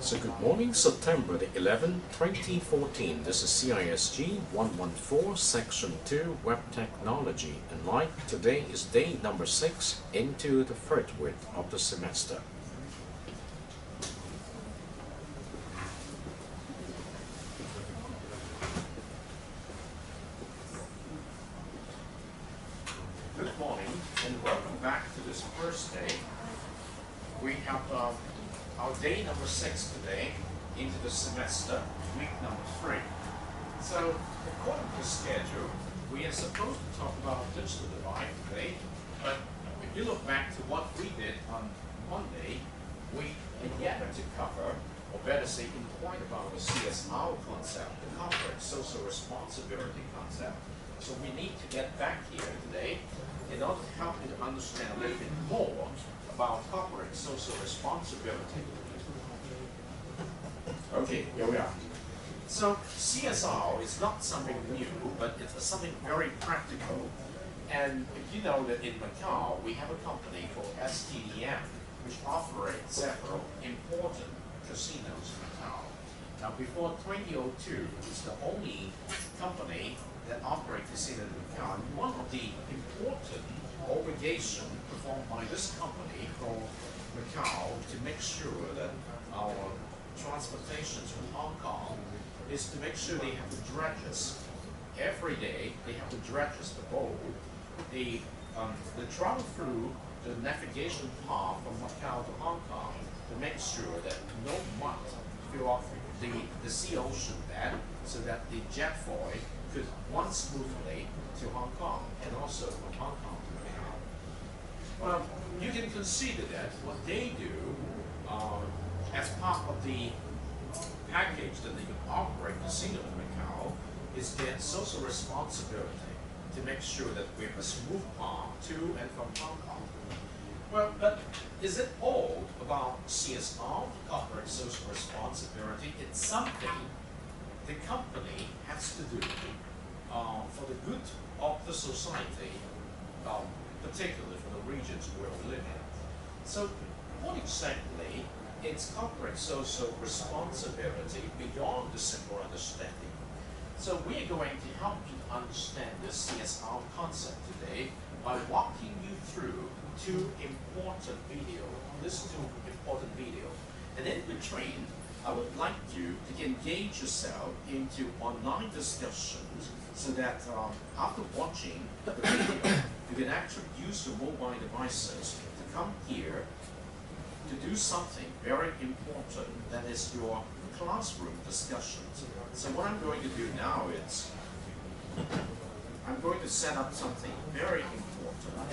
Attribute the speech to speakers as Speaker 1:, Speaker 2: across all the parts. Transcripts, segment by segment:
Speaker 1: So good morning, September the 11th, 2014. This is CISG114, Section 2, Web Technology. And like today is day number 6 into the third week of the semester. Good morning and welcome back to this first day. We have our day number 6 today into the semester, week number 3. So, according to schedule, we are supposed to talk about digital divide today, but if you look back to what we did on Monday, we endeavored to cover, or better say, inquire about the CSR concept, the corporate social responsibility concept. So we need to get back here today in order to help you to understand a little bit more about corporate social responsibility. Okay, here we are. So CSR is not something new, but it's something very practical. And if you know that in Macau, we have a company called STDM, which operates several important casinos in Macau. Now before 2002, it's the only company that operates casinos in Macau. And one of the important obligations performed by this company called Macau to make sure that our transportations from Hong Kong is to make sure they have the dredges. Every day they have the dredges, the boat. They travel through the navigation path from Macau to Hong Kong to make sure that no mud fill off the sea ocean bed so that the jet foil could run smoothly to Hong Kong and also from Hong Kong to Macau. Well, you can consider that what they do as part of the package that they can operate casino in Macau is their social responsibility to make sure that we have a smooth path to and from Hong Kong. Well, but is it all about CSR, corporate social responsibility? It's something the company has to do for the good of the society, particularly for the regions where we live in. So what exactly is corporate social responsibility beyond the simple understanding? So we are going to help you understand this CSR concept today by walking you through two important videos. And in between, I would like you to engage yourself into online discussions so that after watching the video, you can actually use your mobile devices to come here to do something very important, that is your classroom discussions. So what I'm going to do now is, I'm going to set up something very important.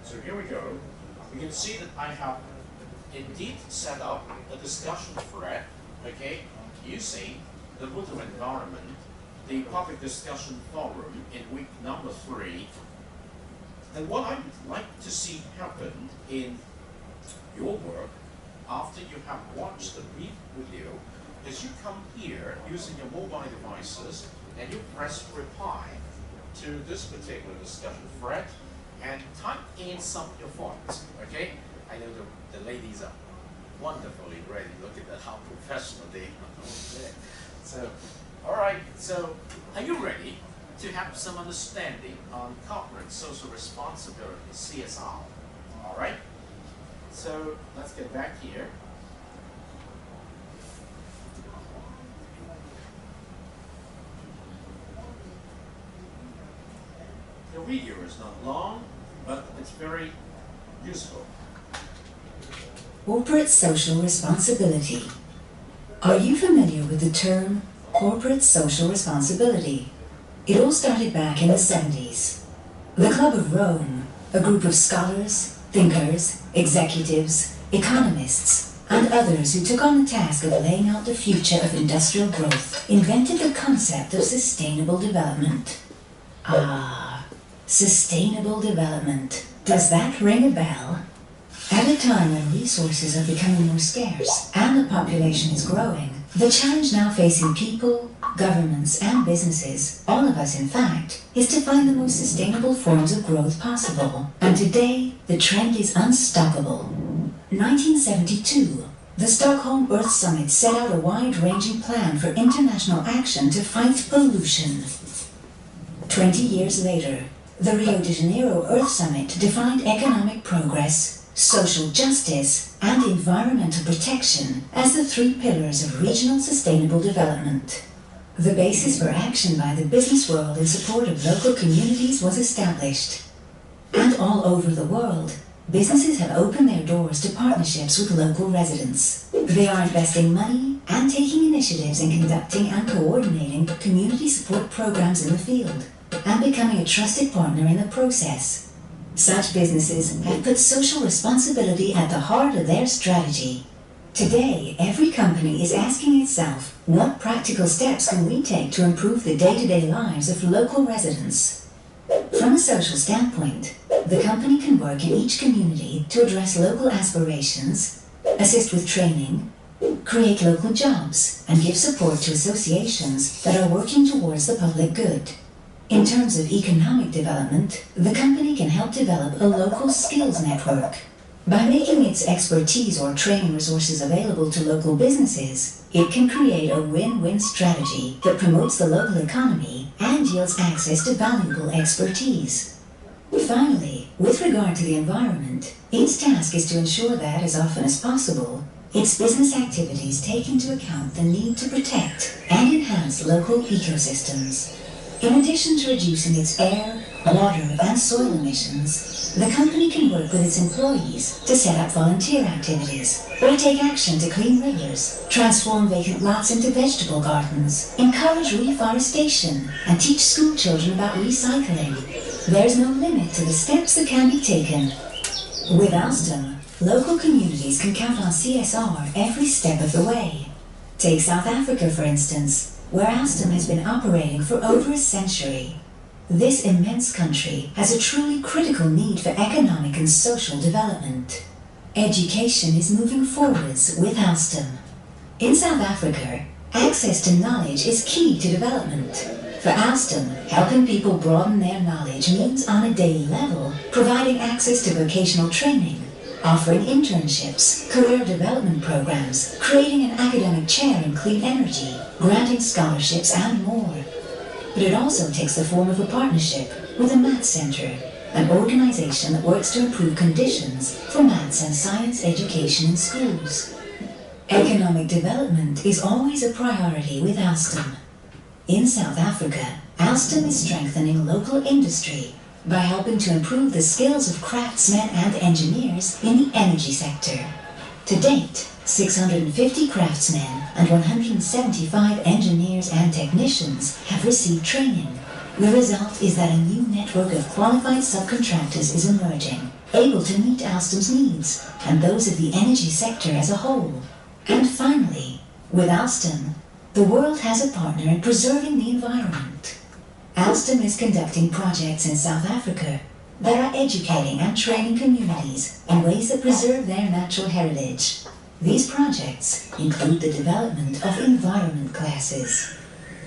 Speaker 1: So here we go. You can see that I have indeed set up a discussion thread, okay, using the Moodle environment, the public discussion forum in week number 3. And what I would like to see happen in your work after you have watched the brief video is you come here using your mobile devices and you press reply to this particular discussion thread and type in some of your thoughts, okay? I know the ladies are wonderfully ready. Look at that, how professional they are. So, all right, so are you ready to have some understanding on corporate social responsibility, CSR? All right, so let's get back here. The video is not long, but it's very useful.
Speaker 2: Corporate social responsibility. Are you familiar with the term corporate social responsibility? It all started back in the 70s. The Club of Rome, a group of scholars, thinkers, executives, economists, and others who took on the task of laying out the future of industrial growth invented the concept of sustainable development. Ah, sustainable development. Does that ring a bell? At a time when resources are becoming more scarce and the population is growing, the challenge now facing people, governments, and businesses, all of us in fact, is to find the most sustainable forms of growth possible. And today, the trend is unstoppable. 1972, the Stockholm Earth Summit set out a wide-ranging plan for international action to fight pollution. 20 years later, the Rio de Janeiro Earth Summit defined economic progress, social justice, and environmental protection as the three pillars of regional sustainable development. The basis for action by the business world in support of local communities was established. And all over the world, businesses have opened their doors to partnerships with local residents. They are investing money and taking initiatives in conducting and coordinating community support programs in the field, and becoming a trusted partner in the process. Such businesses have put social responsibility at the heart of their strategy. Today, every company is asking itself, what practical steps can we take to improve the day-to-day lives of local residents? From a social standpoint, the company can work in each community to address local aspirations, assist with training, create local jobs, and give support to associations that are working towards the public good. In terms of economic development, the company can help develop a local skills network. By making its expertise or training resources available to local businesses, it can create a win-win strategy that promotes the local economy and yields access to valuable expertise. Finally, with regard to the environment, its task is to ensure that, as often as possible, its business activities take into account the need to protect and enhance local ecosystems. In addition to reducing its air, water, and soil emissions, the company can work with its employees to set up volunteer activities, or take action to clean rivers, transform vacant lots into vegetable gardens, encourage reforestation, and teach school children about recycling. There's no limit to the steps that can be taken. With Alstom, local communities can count on CSR every step of the way. Take South Africa, for instance, where Alstom has been operating for over a century. This immense country has a truly critical need for economic and social development. Education is moving forwards with Alstom. In South Africa, access to knowledge is key to development. For Alstom, helping people broaden their knowledge means on a daily level providing access to vocational training, offering internships, career development programs, creating an academic chair in clean energy, granting scholarships, and more. But it also takes the form of a partnership with a Maths Center, an organization that works to improve conditions for maths and science education in schools. Economic development is always a priority with Alstom. In South Africa, Alstom is strengthening local industry by helping to improve the skills of craftsmen and engineers in the energy sector. To date, 650 craftsmen and 175 engineers and technicians have received training. The result is that a new network of qualified subcontractors is emerging, able to meet Alstom's needs and those of the energy sector as a whole. And finally, with Alstom, the world has a partner in preserving the environment. Alstom is conducting projects in South Africa that are educating and training communities in ways that preserve their natural heritage. These projects include the development of environment classes.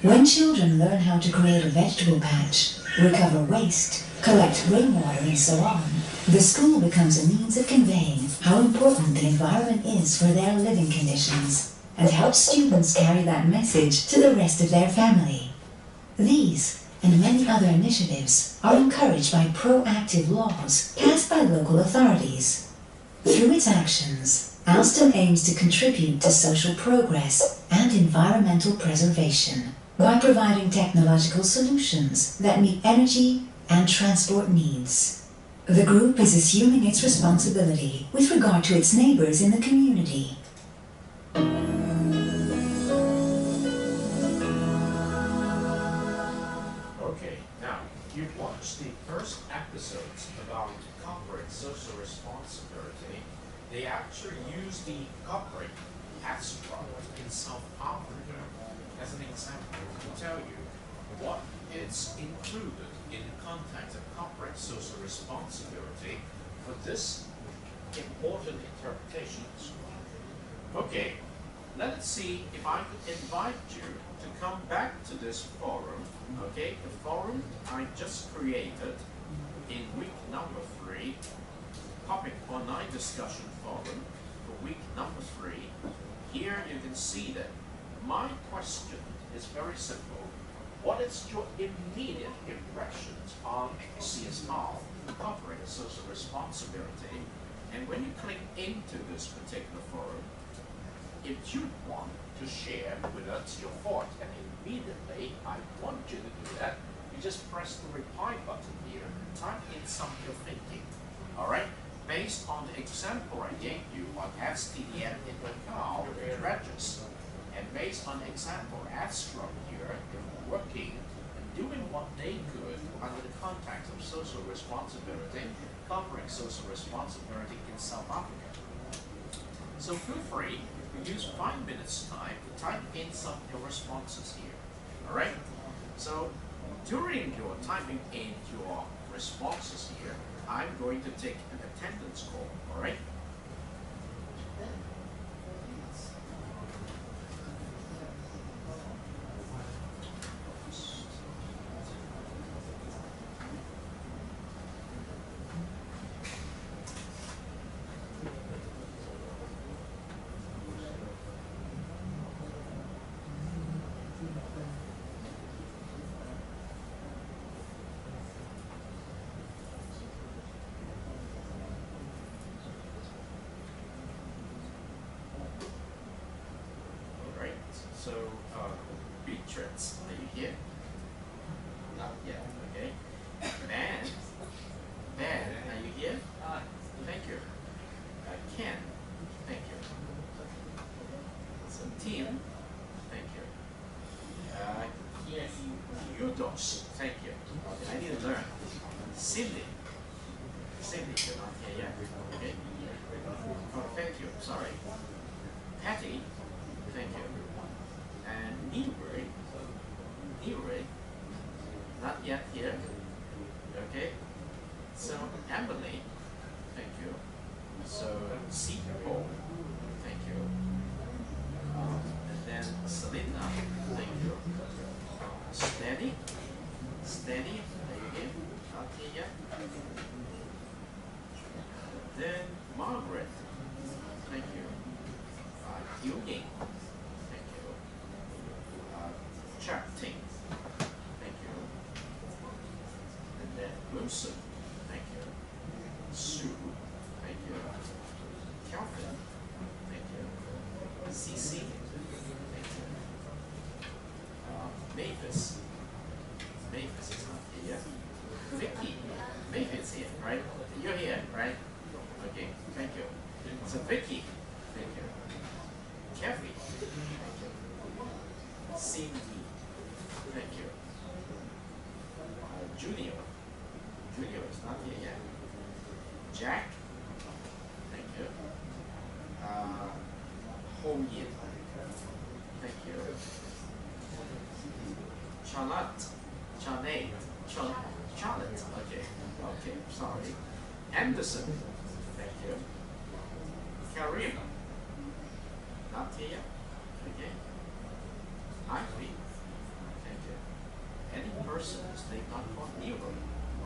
Speaker 2: When children learn how to create a vegetable patch, recover waste, collect rainwater, and so on, the school becomes a means of conveying how important the environment is for their living conditions, and helps students carry that message to the rest of their family. These and many other initiatives are encouraged by proactive laws passed by local authorities. Through its actions, Alstom aims to contribute to social progress and environmental preservation by providing technological solutions that meet energy and transport needs. The group is assuming its responsibility with regard to its neighbors in the community.
Speaker 1: Okay, now, you've watched the first episodes about corporate social responsibility, They actually use the corporate Astra in South Africa as an example to tell you what is included in the context of corporate social responsibility for this important interpretations. Okay, let us see if I could invite you to come back to this forum. Okay, the forum I just created in week number 3, topic online discussion forum for week number 3. Here you can see that my question is very simple. What is your immediate impressions on CSR, corporate social responsibility? And when you click into this particular forum, if you want to share with us your thought, and immediately I want you to do that, you just press the reply button here and type in some of your thinking. All right? Based on the example I gave you on STDM in Macau with Regis, and based on the example Astra here, working and doing what they could under the context of social responsibility, corporate social responsibility in South Africa. So feel free to use 5 minutes time to type in some of your responses here. All right? So during your typing in your responses here, I'm going to take an attendance call. All right? So, Beatrice, are you here? Not yet, okay. Ben, are you here? Thank you. Ken, thank you. So, Tim, thank you. Yudos, thank you. I need to learn. Cindy, you're not here yet, okay? Oh, thank you, sorry. Patty, thank you. And Newry, not yet here. Okay. So Emily, thank you. So Paul, thank you. And then Selena, thank you. Steady, are you here? Not here yet. Then Margaret, thank you. Yuging. Ting, thank you. And then Wilson, thank you. Sue, thank you. Calvin, thank you. CC, thank you. Mavis is not here yet. Vicky, Mavis here, right? You're here, right? Okay, thank you. So Vicky, thank you. Kathy, thank you. Cindy, thank you. Junior is not here yet. Jack, thank you. Ho Yin, thank you. Charlotte, okay, sorry. Anderson, thank you. Karim, not here yet, okay. Ivy, thank you. Any person whose name not called Nero,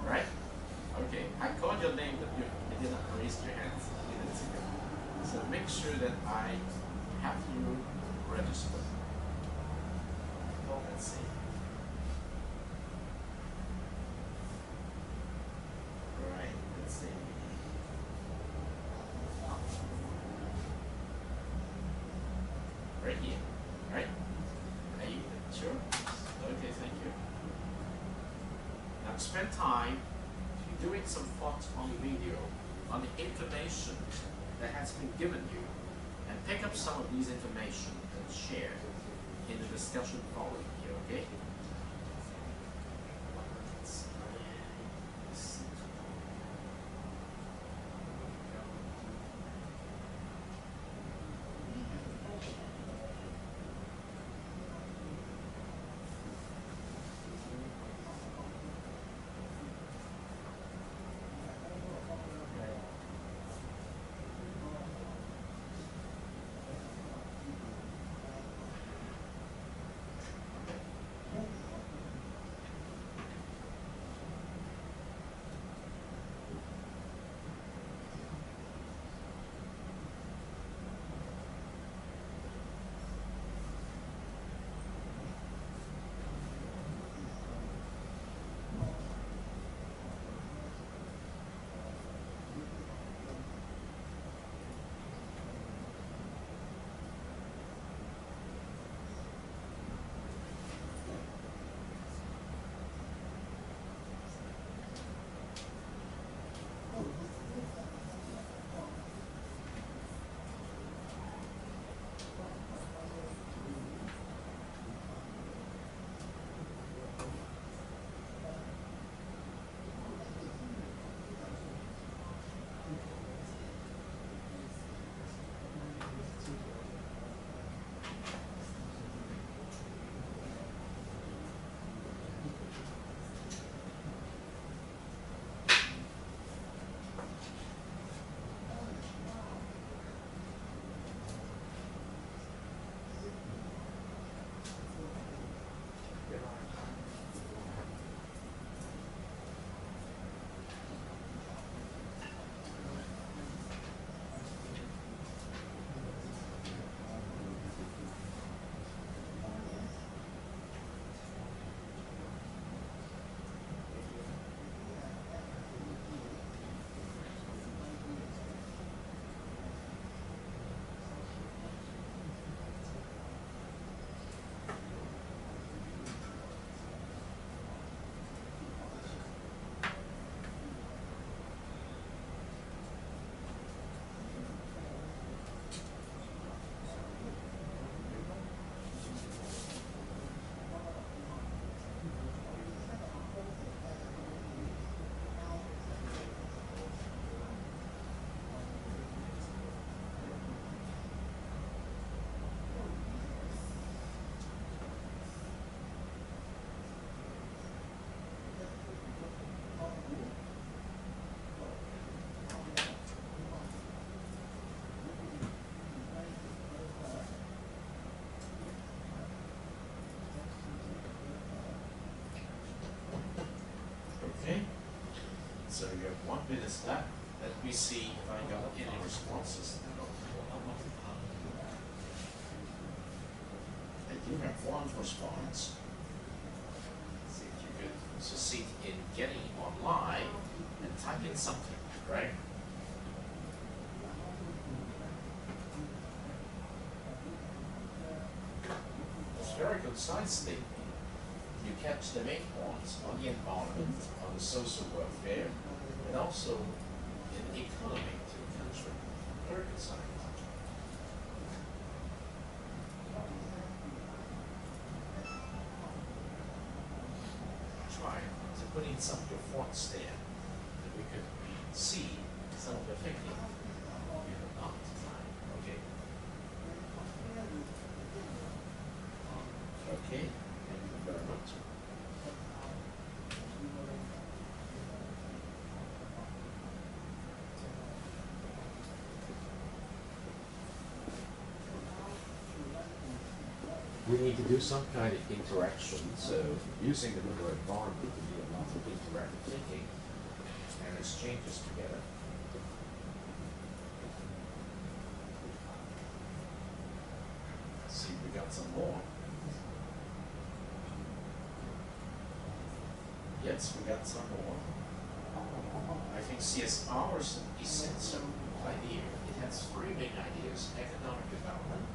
Speaker 1: right? Okay, I called your name, but you did not raise your hands. So make sure that I have you registered. Let's see. Right, let's see. Right here, right? Are you sure? Okay, thank you. Now spend time doing some thoughts on video, on the information that has been given you, and pick up some of these information and share in the discussion following here, okay? 1 minute left. Let me see if I got any responses. I do have one response. See if you could succeed in getting online and type in something, right? It's very good science statement. You catch the main points on the environment, on the social welfare, and also in the economy to the country. Very good science. Try to put in some of your thoughts there, that we could see some of the thinking. You have not time. Okay. Okay. Thank you very much. We need to do some kind of interaction, so using the middle environment to do a lot of interactive thinking and exchanges together. Let's see if we got some more. Yes, we got some more. I think CSR is an essential idea. It has three main ideas: economic development,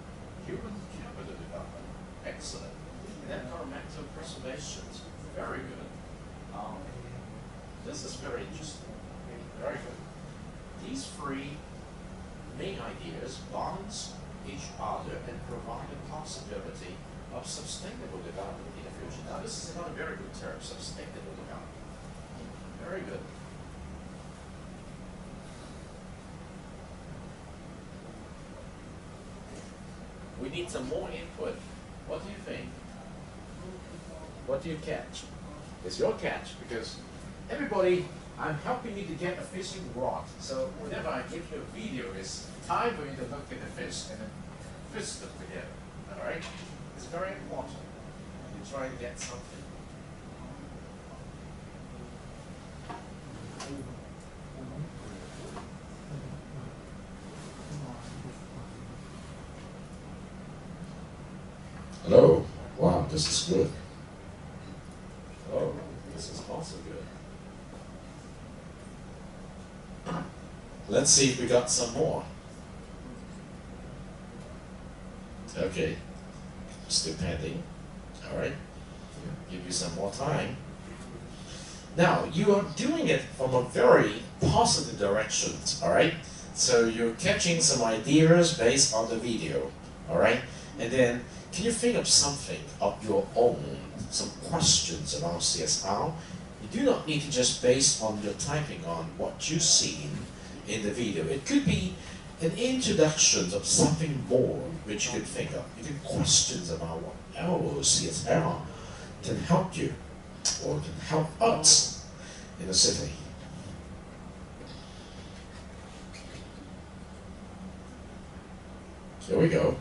Speaker 1: human capital development. Excellent. And environmental preservation. Very good. This is very interesting. Very good. These three main ideas balance each other and provide a possibility of sustainable development in the future. Now, this is not a very good term, sustainable development. Very good. We need some more input. What do you think? What do you catch? It's your catch, because everybody, I'm helping you to get a fishing rod. So whenever I give you a video, it's time for you to look at the fish and then fish them together. All right? It's very important. You try to get something. Hello. Wow, this is good. Oh, this is also good. Let's see if we got some more. Okay. Still pending. All right. Give you some more time. Now, you are doing it from a very positive direction, all right? So you're catching some ideas based on the video, all right? And then, can you think of something of your own, some questions about CSR? You do not need to just base on your typing on what you've seen in the video. It could be an introduction of something more which you could think of. You can questions about what else CSR can help you or can help us in the city. Here we go.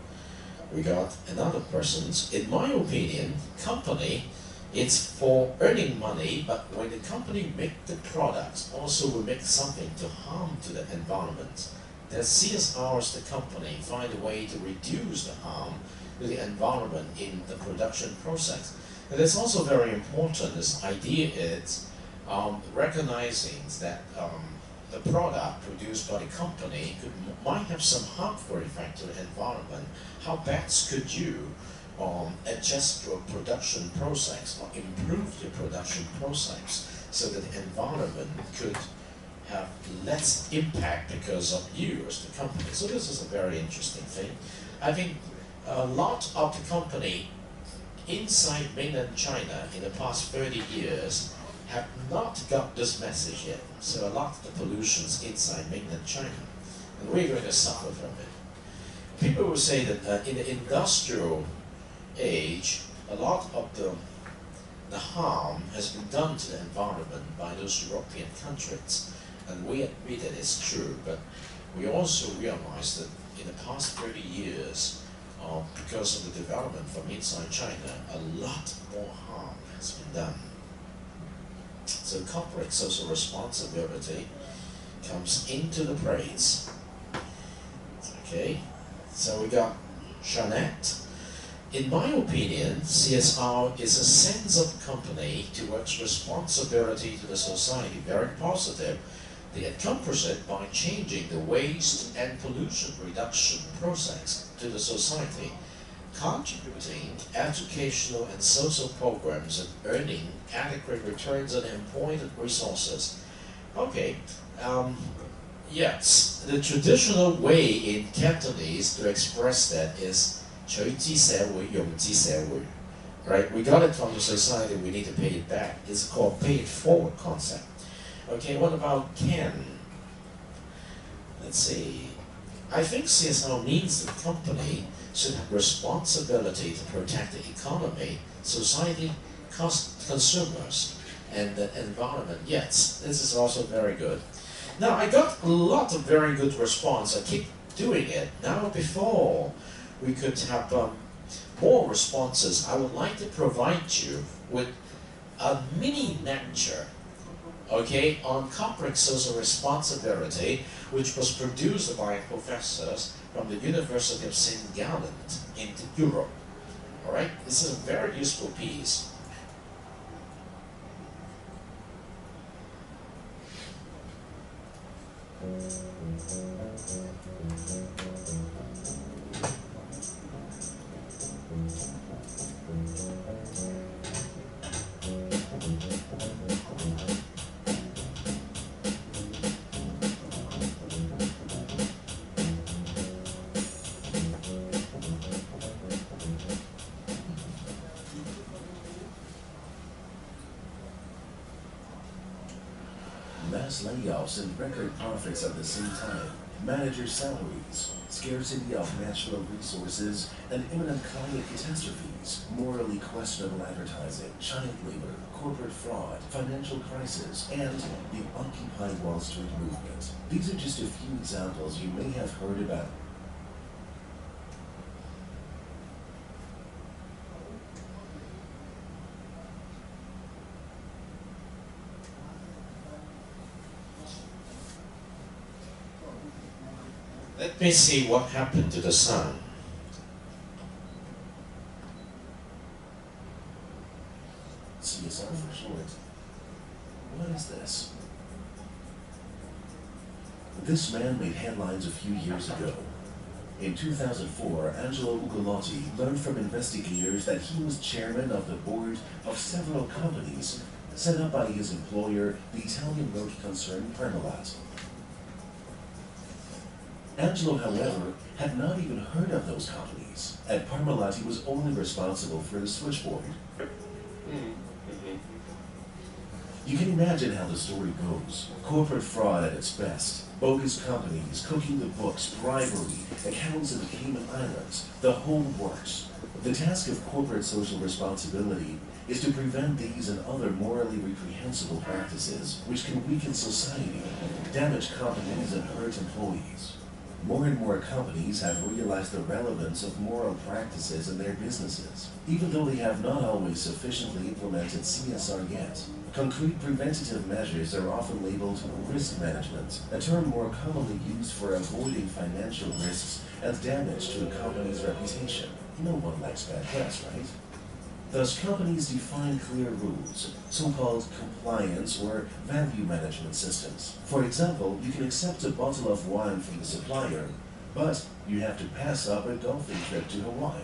Speaker 1: We got another person's, in my opinion, company, it's for earning money, but when the company make the products, also will make something to harm to the environment. Then CSR as the company find a way to reduce the harm to the environment in the production process. And it's also very important, this idea is recognizing that the product produced by the company might have some harmful effect to the environment. How best could you adjust your production process or improve your production process so that the environment could have less impact because of you as the company? So this is a very interesting thing. I think a lot of the company inside mainland China in the past 30 years have not got this message yet. So a lot of the pollutions inside mainland China, and we're going to suffer from it. People will say that in the industrial age, a lot of the harm has been done to the environment by those European countries, and we admit that it's true, but we also realize that in the past 30 years, because of the development from inside China, a lot more harm has been done. So corporate social responsibility comes into the praise. Okay, so we got Jeanette. In my opinion, CSR is a sense of company towards responsibility to the society, very positive. They accomplish it by changing the waste and pollution reduction process to the society, contributing educational and social programs and earning adequate returns on employed resources. Okay, yes, the traditional way in Cantonese to express that is 取之社會,用之社會. Right? We got it from the society, we need to pay it back. It's called pay it forward concept. Okay, what about Ken? Let's see. I think CSR means the company should have responsibility to protect the economy, society, consumers, and the environment. Yes, this is also very good. Now, I got a lot of very good response. I keep doing it. Now, before we could have more responses, I would like to provide you with a mini lecture, okay, on corporate social responsibility, which was produced by professors from the University of St. Gallen in Europe. All right, this is a very useful piece.
Speaker 3: Mass layoffs and record profits at the same time, manager salaries, scarcity of natural resources, and imminent climate catastrophes, morally questionable advertising, child labor, corporate fraud, financial crisis, and the Occupy Wall Street movement. These are just a few examples you may have heard about.
Speaker 1: Let me see what happened to the sun.
Speaker 3: CSR for short. What is this? This man made headlines a few years ago. In 2004, Angelo Ugolotti learned from investigators that he was chairman of the board of several companies set up by his employer, the Italian road concern Parmalat. Angelo, however, had not even heard of those companies, and Parmalat was only responsible for the switchboard. You can imagine how the story goes. Corporate fraud at its best, bogus companies, cooking the books, bribery, accounts in the Cayman Islands, the whole works. The task of corporate social responsibility is to prevent these and other morally reprehensible practices which can weaken society, damage companies, and hurt employees. More and more companies have realized the relevance of moral practices in their businesses, even though they have not always sufficiently implemented CSR yet. Concrete preventative measures are often labeled risk management, a term more commonly used for avoiding financial risks and damage to a company's reputation. No one likes bad press, right? Thus, companies define clear rules, so-called compliance or value management systems. For example, you can accept a bottle of wine from the supplier, but you have to pass up a golfing trip to Hawaii.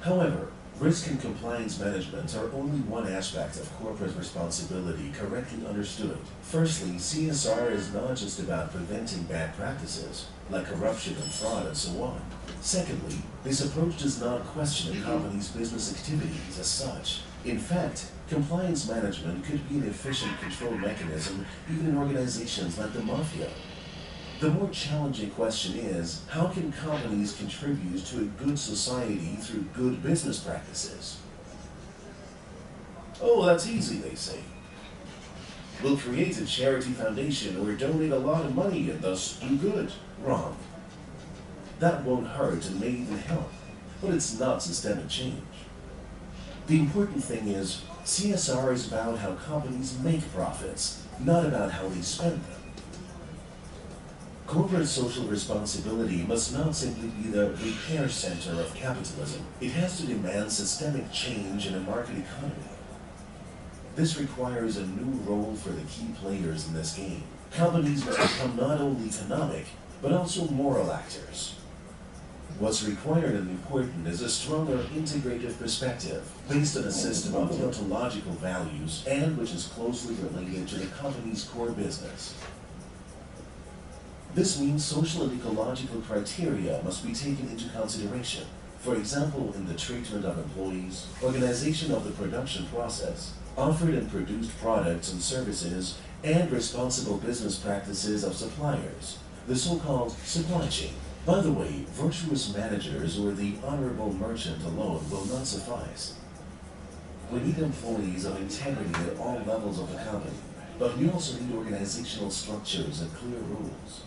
Speaker 3: However, risk and compliance management are only one aspect of corporate responsibility correctly understood. Firstly, CSR is not just about preventing bad practices, like corruption and fraud and so on. Secondly, this approach does not question a company's business activities as such. In fact, compliance management could be an efficient control mechanism even in organizations like the mafia. The more challenging question is, how can companies contribute to a good society through good business practices? Oh, that's easy, they say. We'll create a charity foundation or donate a lot of money and thus do good. Wrong. That won't hurt and may even help, but it's not systemic change. The important thing is, CSR is about how companies make profits, not about how they spend them. Corporate social responsibility must not simply be the repair center of capitalism. It has to demand systemic change in a market economy. This requires a new role for the key players in this game. Companies must become not only economic, but also moral actors. What's required and important is a stronger integrative perspective based on a system of deontological values and which is closely related to the company's core business. This means social and ecological criteria must be taken into consideration. For example, in the treatment of employees, organization of the production process, offered and produced products and services, and responsible business practices of suppliers, the so-called supply chain. By the way, virtuous managers or the honorable merchant alone will not suffice. We need employees of integrity at all levels of the company, but we also need organizational structures and clear rules.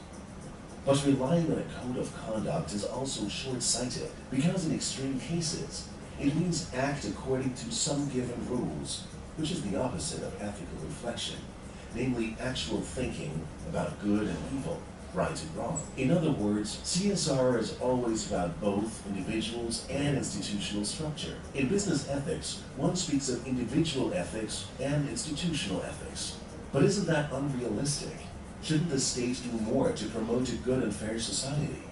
Speaker 3: But relying on a code of conduct is also short-sighted, because in extreme cases, it means act according to some given rules, which is the opposite of ethical reflection, namely actual thinking about good and evil, right and wrong. In other words, CSR is always about both individuals and institutional structure. In business ethics, one speaks of individual ethics and institutional ethics. But isn't that unrealistic? Shouldn't the state do more to promote a good and fair society?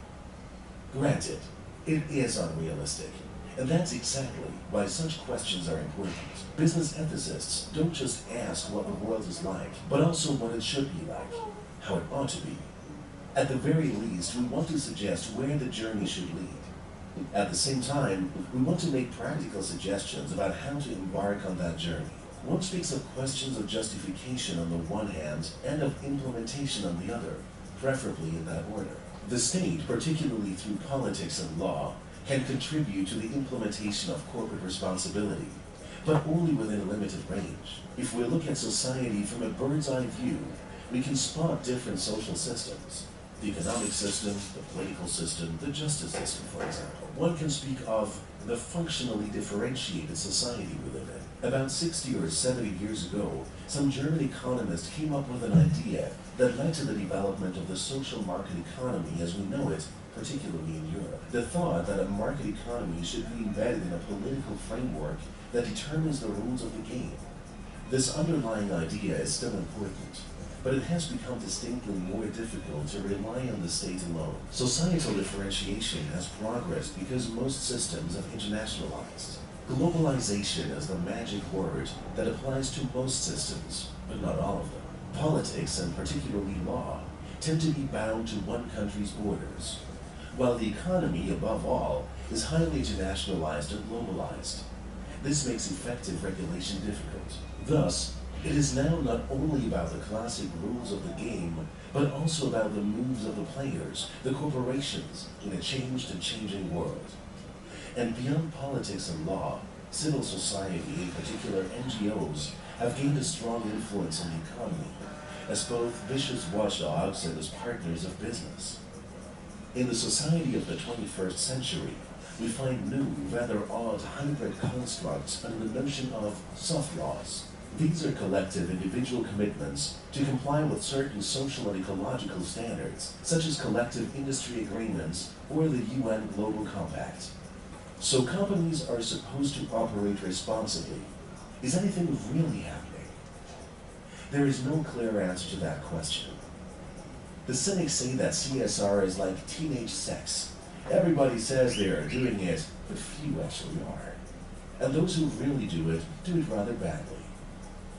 Speaker 3: Granted, it is unrealistic, and that's exactly why such questions are important. Business ethicists don't just ask what the world is like, but also what it should be like, how it ought to be. At the very least, we want to suggest where the journey should lead. At the same time, we want to make practical suggestions about how to embark on that journey. One speaks of questions of justification on the one hand and of implementation on the other, preferably in that order. The state, particularly through politics and law, can contribute to the implementation of corporate responsibility, but only within a limited range. If we look at society from a bird's eye view, we can spot different social systems. The economic system, the political system, the justice system, for example. One can speak of the functionally differentiated society we live in. About 60 or 70 years ago, some German economist came up with an idea that led to the development of the social market economy as we know it, particularly in Europe. The thought that a market economy should be embedded in a political framework that determines the rules of the game. This underlying idea is still important, but it has become distinctly more difficult to rely on the state alone. Societal differentiation has progressed because most systems have internationalized. Globalization is the magic word that applies to most systems, but not all of them. Politics, and particularly law, tend to be bound to one country's borders, while the economy, above all, is highly internationalized and globalized. This makes effective regulation difficult. Thus, it is now not only about the classic rules of the game, but also about the moves of the players, the corporations, in a changed and changing world. And beyond politics and law, civil society, in particular NGOs, have gained a strong influence on the economy, as both vicious watchdogs and as partners of business. In the society of the 21st century, we find new, rather odd hybrid constructs under the notion of soft laws. These are collective individual commitments to comply with certain social and ecological standards, such as collective industry agreements or the UN Global Compact. So companies are supposed to operate responsibly. Is anything really happening? There is no clear answer to that question. The cynics say that CSR is like teenage sex. Everybody says they are doing it, but few actually are. And those who really do it rather badly.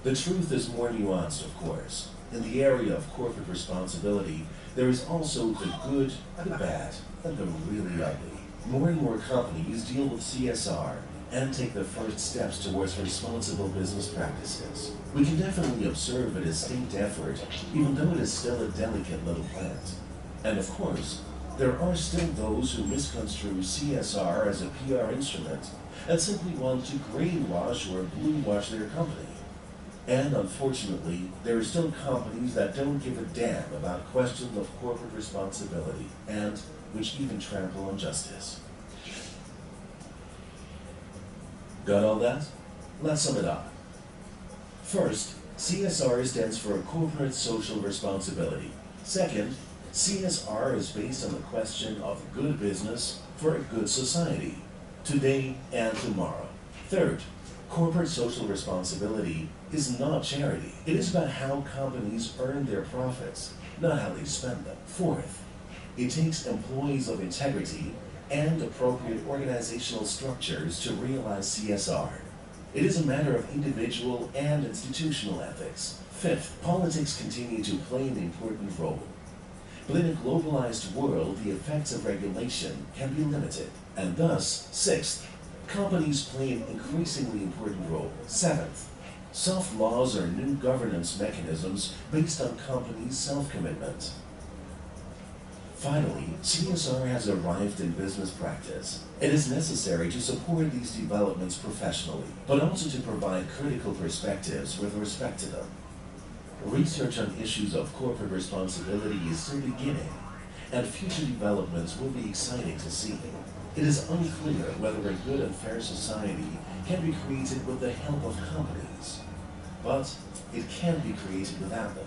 Speaker 3: The truth is more nuanced, of course. In the area of corporate responsibility, there is also the good, the bad, and the really ugly. More and more companies deal with CSR and take the first steps towards responsible business practices. We can definitely observe a distinct effort, even though it is still a delicate little plant. And of course, there are still those who misconstrue CSR as a PR instrument and simply want to greenwash or bluewash their company. And unfortunately, there are still companies that don't give a damn about questions of corporate responsibility and which even trample on justice. Got all that? Let's sum it up. First, CSR stands for Corporate Social Responsibility. Second, CSR is based on the question of good business for a good society, today and tomorrow. Third, corporate social responsibility is not charity. It is about how companies earn their profits, not how they spend them. Fourth, it takes employees of integrity and appropriate organizational structures to realize CSR. It is a matter of individual and institutional ethics. Fifth, politics continue to play an important role. But in a globalized world, the effects of regulation can be limited. And thus, sixth, companies play an increasingly important role. Seventh, soft laws are new governance mechanisms based on companies' self-commitment. Finally, CSR has arrived in business practice. It is necessary to support these developments professionally, but also to provide critical perspectives with respect to them. Research on issues of corporate responsibility is still beginning, and future developments will be exciting to see. It is unclear whether a good and fair society can be created with the help of companies, but it can be created without them.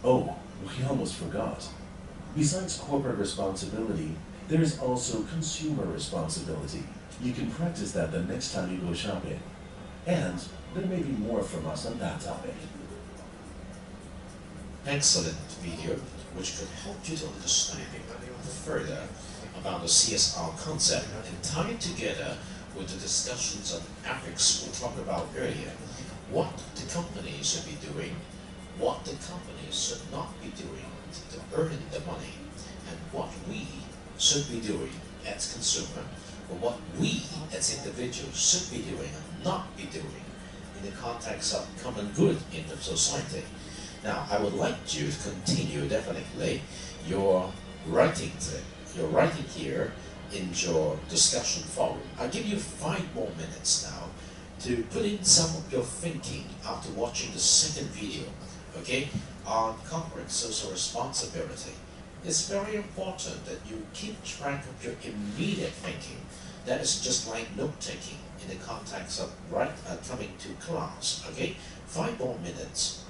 Speaker 3: Oh, we almost forgot. Besides corporate responsibility, there is also consumer responsibility. You can practice that the next time you go shopping. And there may be more from us on that topic.
Speaker 1: Excellent video, which could help you to understand further about the CSR concept and tie it together with the discussions on ethics we talked about earlier. What the company should be doing, what the company should not be doing to earn the money, and what we should be doing as consumer, or what we as individuals should be doing and not be doing in the context of common good in the society. Now, I would like you to continue definitely your writing here in your discussion forum. I'll give you 5 more minutes now to put in some of your thinking after watching the second video, okay, on corporate social responsibility. It's very important that you keep track of your immediate thinking. That is just like note-taking in the context of coming to class, okay? 5 more minutes.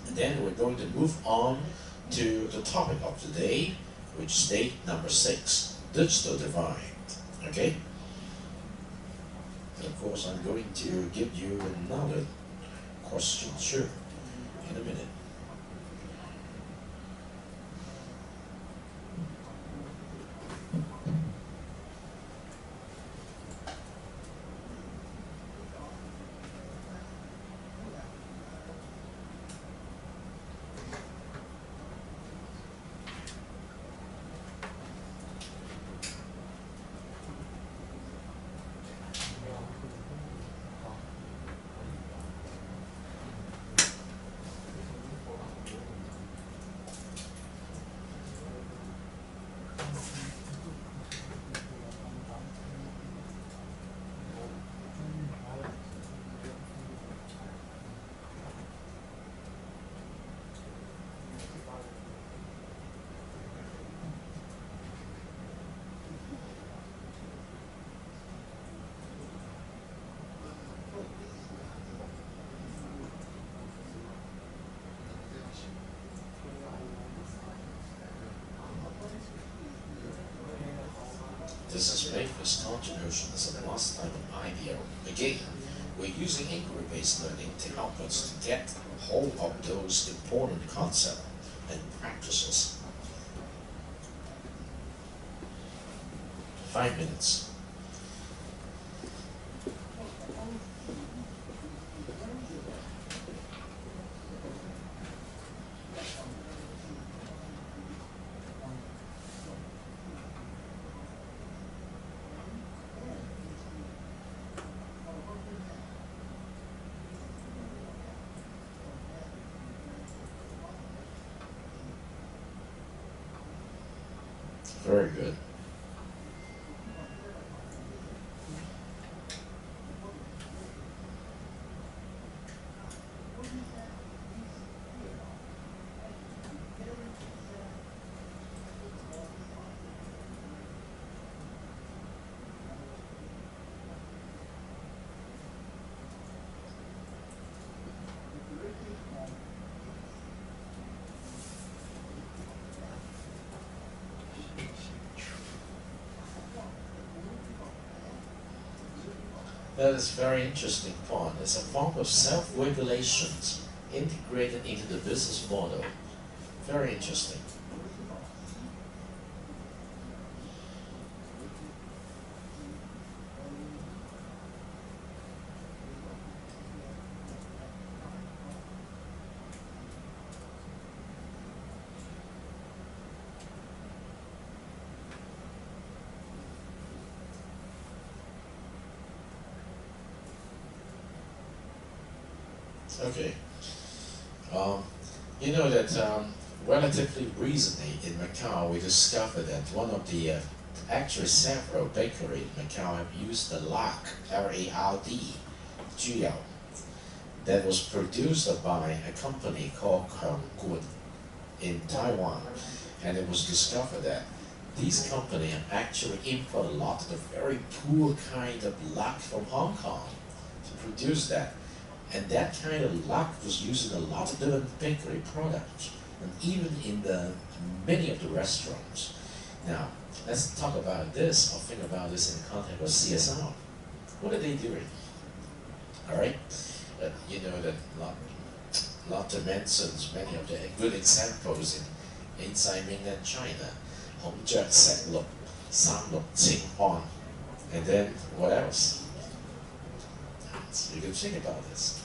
Speaker 1: And then we're going to move on to the topic of today, which is date number 6, digital divide, okay? And of course, I'm going to give you another question, sure, in a minute. This is Rafa's contribution as a last time of idea. Again, we're using inquiry-based learning to help us to get hold of those important concepts and practices. 5 minutes. Very good. That is a very interesting point. It's a form of self-regulations integrated into the business model. Very interesting. Okay. You know that relatively recently in Macau, we discovered that one of the, actually several bakeries in Macau have used the lard, L-A-R-D, Jiao, that was produced by a company called Gun in Taiwan. And it was discovered that these companies have actually imported a lot of the very poor kind of lard from Hong Kong to produce that. And that kind of lard was used in a lot of different bakery products, and even in many of the restaurants. Now, let's talk about this, or think about this in the context of CSR. What are they doing? All right, you know that Lotte mentions many of the good examples inside mainland China. 孔雀石綠、三鹿清安, and then what else? So you can think about this.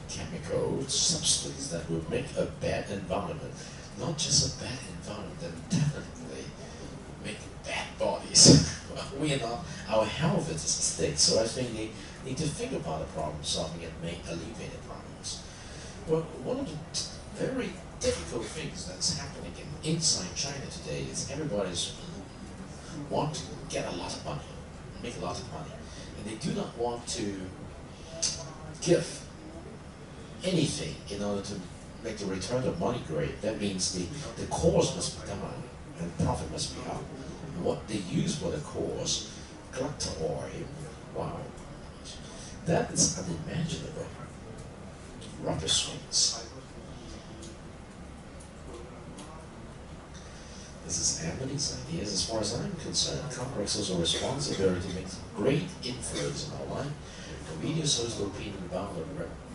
Speaker 1: Chemical substances that will make a bad environment, not just a bad environment, that definitely make bad bodies. We are not, our health is at stake, so I think they need to think about the problem solving and alleviate the problems. Well, one of the very difficult things that's happening inside China today is everybody's want to get a lot of money, make a lot of money, and they do not want to give anything in order to make the return of money great. That means the cause must be down and profit must be up. And what they use for the cause, glitter oil, wow, that is unimaginable. Rubbish things. This is Emily's ideas. As far as I'm concerned, corporate social responsibility makes great influence in our life. The media social opinion about the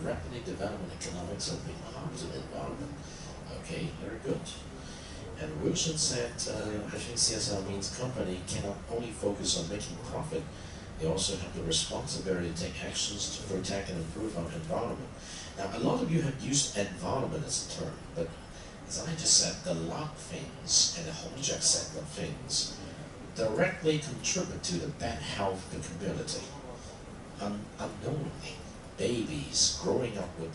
Speaker 1: rapidly developing economics of being harm to the environment. Okay, very good. And Wilson said, I think CSR means company cannot only focus on making profit, they also have the responsibility to take actions to protect and improve our environment. Now, a lot of you have used environment as a term, but as I just said, the lard things and the Hongjiak set of things directly contribute to the bad health of the community. Unknowingly, babies growing up with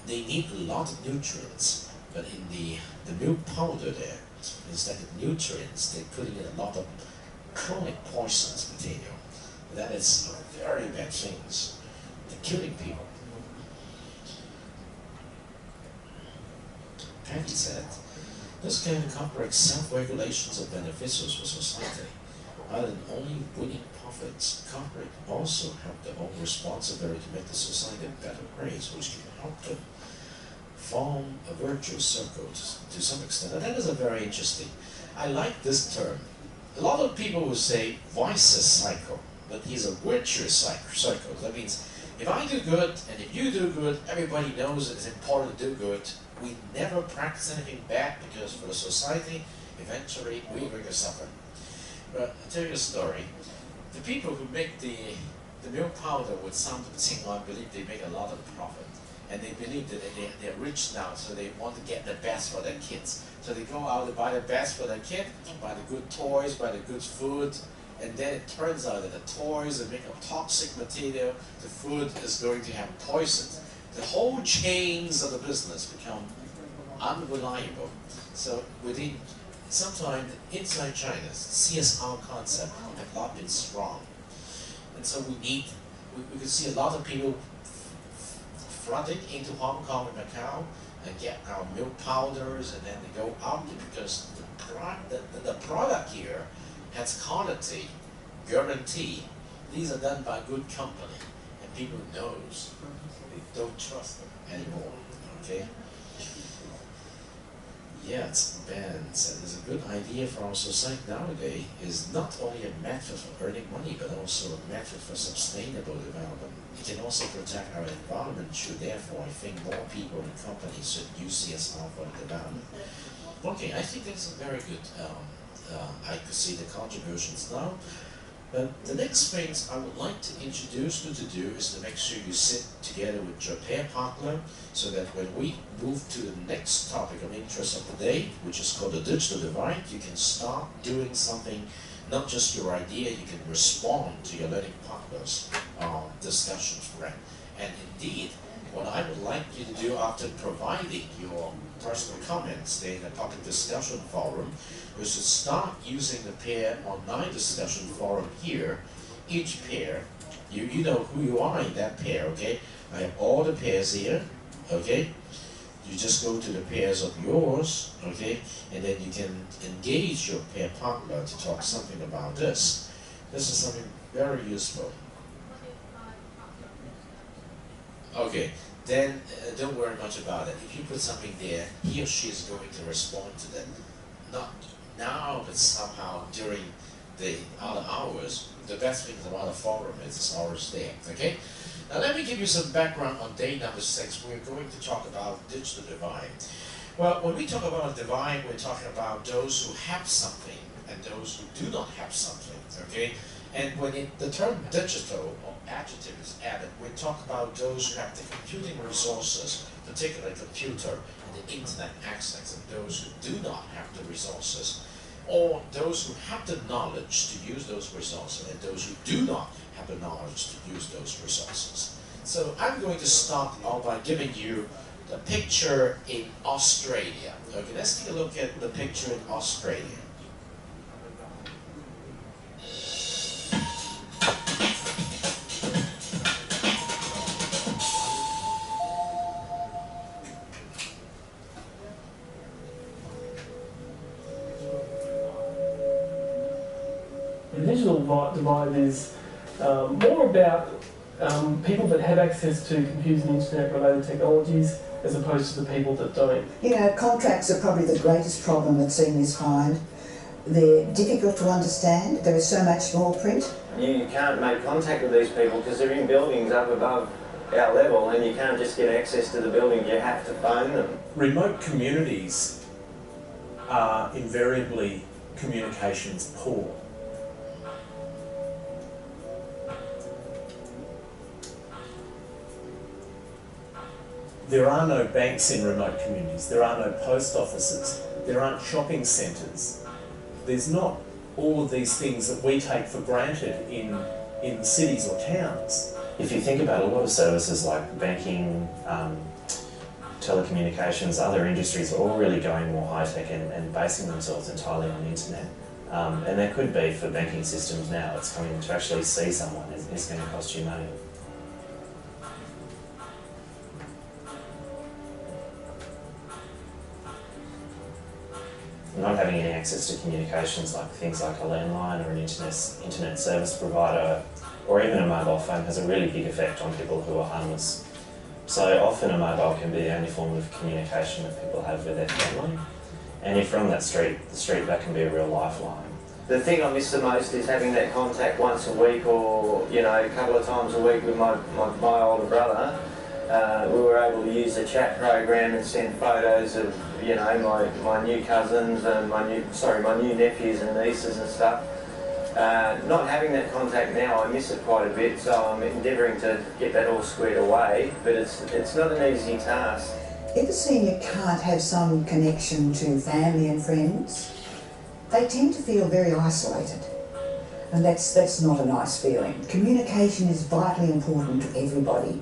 Speaker 1: they need a lot of nutrients, but in the milk powder there, instead of nutrients, they're putting in a lot of chronic poisons material. That is very bad things. They're killing people. Patty said, this can incorporate self-regulations of beneficials for society. Other than only winning profits, corporate also have their own responsibility to make the society a better place, which can help them form a virtuous circle to some extent. And that is a very interesting. I like this term. A lot of people will say vicious cycle, but it's a virtuous circle. That means if I do good and if you do good, everybody knows it's important to do good. We never practice anything bad because for the society, eventually we're going to suffer. But I'll tell you a story. The people who make the milk powder with some Qingwan believe they make a lot of profit. And they believe that they're rich now, so they want to get the best for their kids. So they go out and buy the best for their kid, buy the good toys, buy the good food, and then it turns out that the toys are making a toxic material, the food is going to have poison. The whole chains of the business become unreliable. So within, sometimes inside China, CSR concept have not been strong. And so we can see a lot of people flooding into Hong Kong and Macau and get our milk powders, and then they go out because the product here has quality, guarantee. These are done by good company, and people knows. They don't trust them anymore. Okay. yeah, it's bands, and it's a good idea for our society nowadays is not only a method for earning money, but also a method for sustainable development. It can also protect our environment, should therefore, I think more people and companies should use CSR for development. Okay, I think that's a very good, I could see the contributions now. But the next things I would like to introduce you to do is to make sure you sit together with your pair partner, so that when we move to the next topic of interest of the day, which is called the digital divide, you can start doing something, not just your idea, you can respond to your learning partners' discussions, right? And indeed, what I would like you to do after providing your personal comments in a public discussion forum is to start using the pair online discussion forum here. Each pair, you know who you are in that pair, okay? I have all the pairs here, okay? You just go to the pairs of yours, okay? And then you can engage your pair partner to talk something about this. This is something very useful. Okay, then don't worry much about it. If you put something there, he or she is going to respond to that. Not now, but somehow during the other hours. The best thing about a forum is it's always there, okay? Now let me give you some background on day number 6. We're going to talk about digital divide. Well, when we talk about a divide, we're talking about those who have something and those who do not have something, okay? And when the term digital or adjective is added, we talk about those who have the computing resources, particularly computer and the internet access, and those who do not have the resources, or those who have the knowledge to use those resources, and those who do not have the knowledge to use those resources. So I'm going to start off by giving you the picture in Australia. Okay, let's take a look at the picture in Australia.
Speaker 4: The digital divide is more about people that have access to computers and internet-related technologies as opposed to the people that don't.
Speaker 5: You know, contracts are probably the greatest problem that seniors find. They're difficult to understand. There is so much small print.
Speaker 6: You can't make contact with these people because they're in buildings up above our level, and you can't just get access to the building. You have to phone them.
Speaker 7: Remote communities are invariably communications poor. There are no banks in remote communities, there are no post offices, there aren't shopping centres. There's not all of these things that we take for granted in cities or towns.
Speaker 8: If you think about a lot of services like banking, telecommunications, other industries are all really going more high-tech and basing themselves entirely on the internet. And that could be for banking systems now. It's coming to actually see someone is going to cost you money. Not having any access to communications like things like a landline or an internet service provider or even a mobile phone has a really big effect on people who are homeless. So often a mobile can be the only form of communication that people have with their family. And if you're on that street, that can be a real lifeline.
Speaker 6: The thing I miss the most is having that contact once a week, or a couple of times a week with my older brother. We were able to use the chat program and send photos of my new cousins and my new nephews and nieces and stuff. Not having that contact now, I miss it quite a bit, so I'm endeavouring to get that all squared away, but it's not an easy task.
Speaker 5: If a senior can't have some connection to family and friends, they tend to feel very isolated. And that's not a nice feeling. Communication is vitally important to everybody.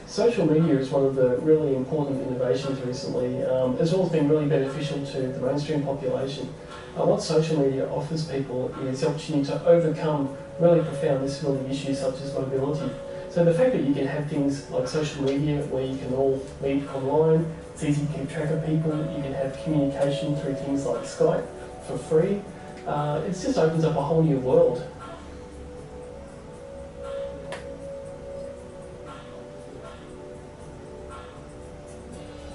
Speaker 4: Social media is one of the really important innovations recently, as well as been really beneficial to the mainstream population. What social media offers people is the opportunity to overcome really profound disability issues such as mobility. So the fact that you can have things like social media where you can all meet online, it's easy to keep track of people, you can have communication through things like Skype for free, it just opens up a whole new world.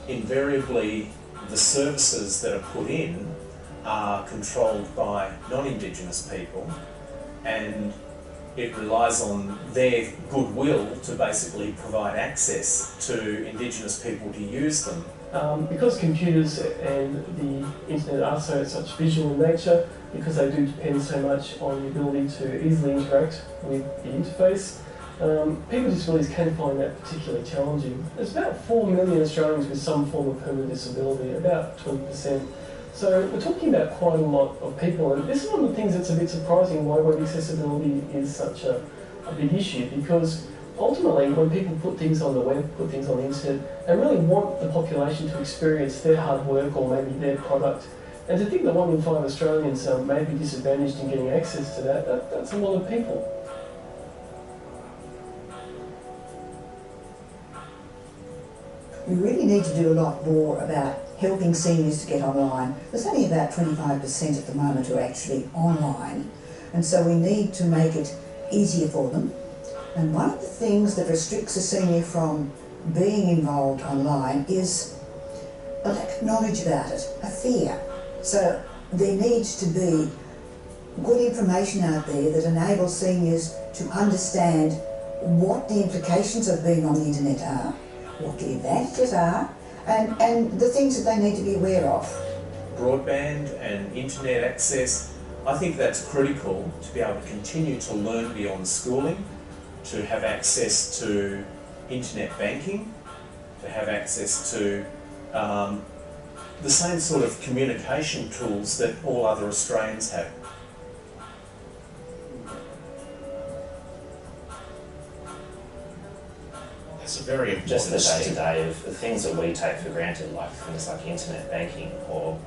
Speaker 7: Invariably, the services that are put in are controlled by non-Indigenous people, and it relies on their goodwill to basically provide access to Indigenous people to use them.
Speaker 4: Because computers and the internet are such visual in nature, because they do depend so much on the ability to easily interact with the interface, people with disabilities can find that particularly challenging. There's about 4 million Australians with some form of permanent disability, about 20%. So we're talking about quite a lot of people, and this is one of the things that's a bit surprising why web accessibility is such a big issue, because ultimately when people put things on the web, put things on the internet, they really want the population to experience their hard work or maybe their product. And to think that 1 in 5 Australians may be disadvantaged in getting access to that's a lot of people.
Speaker 5: We really need to do a lot more about helping seniors to get online. There's only about 25% at the moment who are actually online, and so we need to make it easier for them. And one of the things that restricts a senior from being involved online is a lack of knowledge about it, a fear. So there needs to be good information out there that enables seniors to understand what the implications of being on the internet are, what the advantages are, and the things that they need to be aware of.
Speaker 7: Broadband and internet access, I think that's critical to be able to continue to learn beyond schooling, to have access to internet banking, to have access to the same sort of communication tools that all other Australians have.
Speaker 1: That's a very important
Speaker 8: Just the
Speaker 1: statement.
Speaker 8: day-to-day of the things that we take for granted, like things like internet banking, or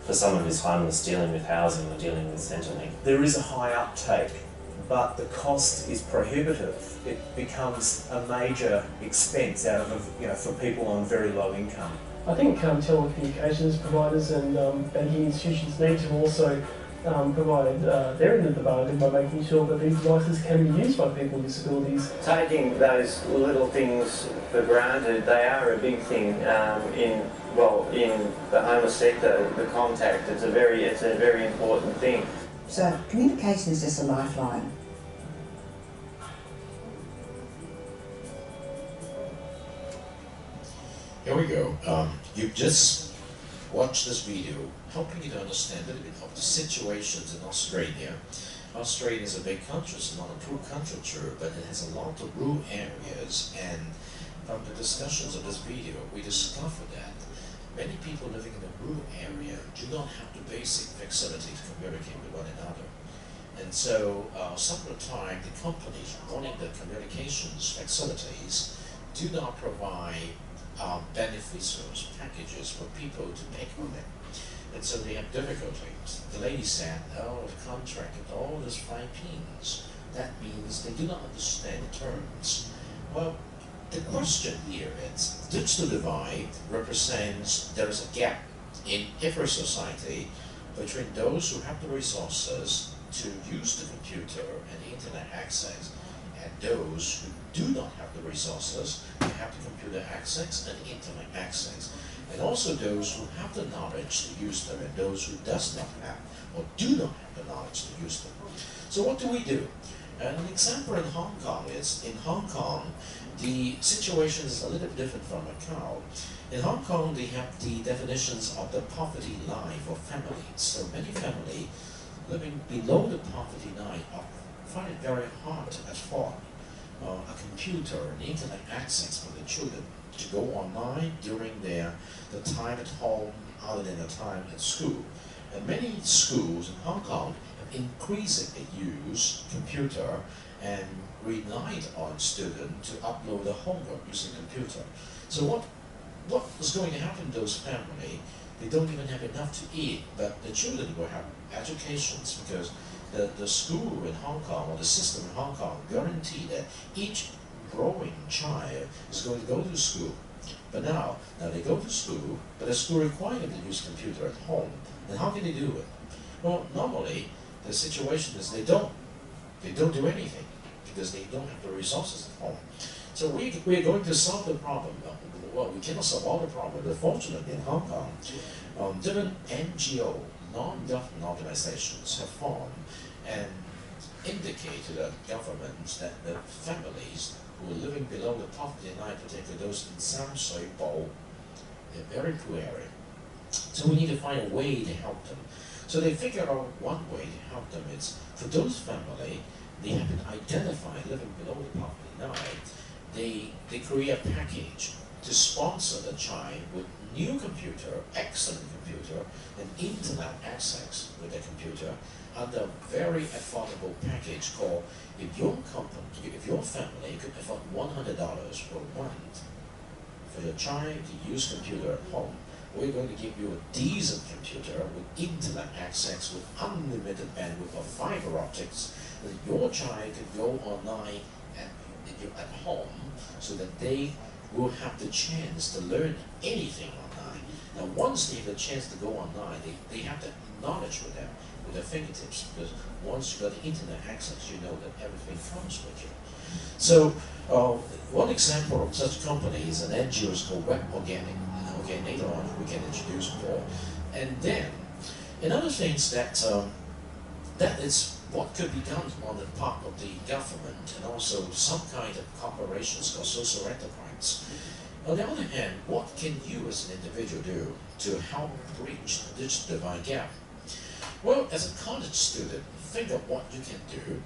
Speaker 8: for someone who's homeless dealing with housing or dealing with Centrelink.
Speaker 7: There is a high uptake, but the cost is prohibitive. It becomes a major expense out of, for people on very low income.
Speaker 4: I think telecommunications providers and banking institutions need to also provide their end of the bargain by making sure that these devices can be used by people with disabilities.
Speaker 6: Taking those little things for granted, they are a big thing in the homeless sector. The contact, it's a very important thing.
Speaker 5: So communication is just a lifeline.
Speaker 1: Here we go. You've just watched this video helping you to understand a little bit of the situations in Australia. Australia is a big country, it's not a poor country, true, but it has a lot of rural areas, and from the discussions of this video, we discovered that many people living in a rural area do not have the basic facility to communicate with one another. And so, some of the time, the companies running the communications facilities do not provide beneficiaries packages for people to pick on them. And so they have difficulties. The lady said, oh, the contract and all those Philippines, that means they do not understand terms. Well, the question here is, digital divide represents there is a gap in every society between those who have the resources to use the computer and the internet access, and those who do not have the resources to have the computer access and the internet access, and also those who have the knowledge to use them and those who does not have or do not have the knowledge to use them. So what do we do? And an example in Hong Kong is, in Hong Kong, the situation is a little bit different from Macau. In Hong Kong, they have the definitions of the poverty line for families. So many families living below the poverty line find it very hard to afford a computer and internet access for the children to go online during the time at home other than the time at school. And many schools in Hong Kong have increasingly used computer and relied on students to upload the homework using computer. So what is going to happen to those families? They don't even have enough to eat, but the children will have educations because the school in Hong Kong, or the system in Hong Kong, guarantee that each growing child is going to go to school. But now they go to school, but the school requires them to use computer at home. And how can they do it? Well, normally the situation is they don't do anything because they don't have the resources at home. So we're going to solve the problem well, we cannot solve all the problems, but fortunately in Hong Kong, different NGO, non-government organizations have formed and indicate to the government that the families who are living below the poverty line, particularly those in Sam Shui Po, they're very poor area. So we need to find a way to help them. So they figure out one way to help them is, for those families, they have been identified living below the poverty line, they create a package to sponsor the child with new computer, excellent computer, and internet access with the computer under a very affordable package called, if your family could afford $100 per month for your child to use computer at home, we're going to give you a decent computer with internet access, with unlimited bandwidth of fiber optics, that your child could go online at home so that they will have the chance to learn anything online. Now, once they have the chance to go online, they have the knowledge with them, with their fingertips, because once you got the internet access, you know that everything comes with you. So, one example of such company is an NGO is called Web Organic. Okay, later on we can introduce more. And then, another thing is that that is what could be done on the part of the government and also some kind of corporations called social enterprise. On the other hand, what can you as an individual do to help bridge the digital divide gap? Well, as a college student, think of what you can do.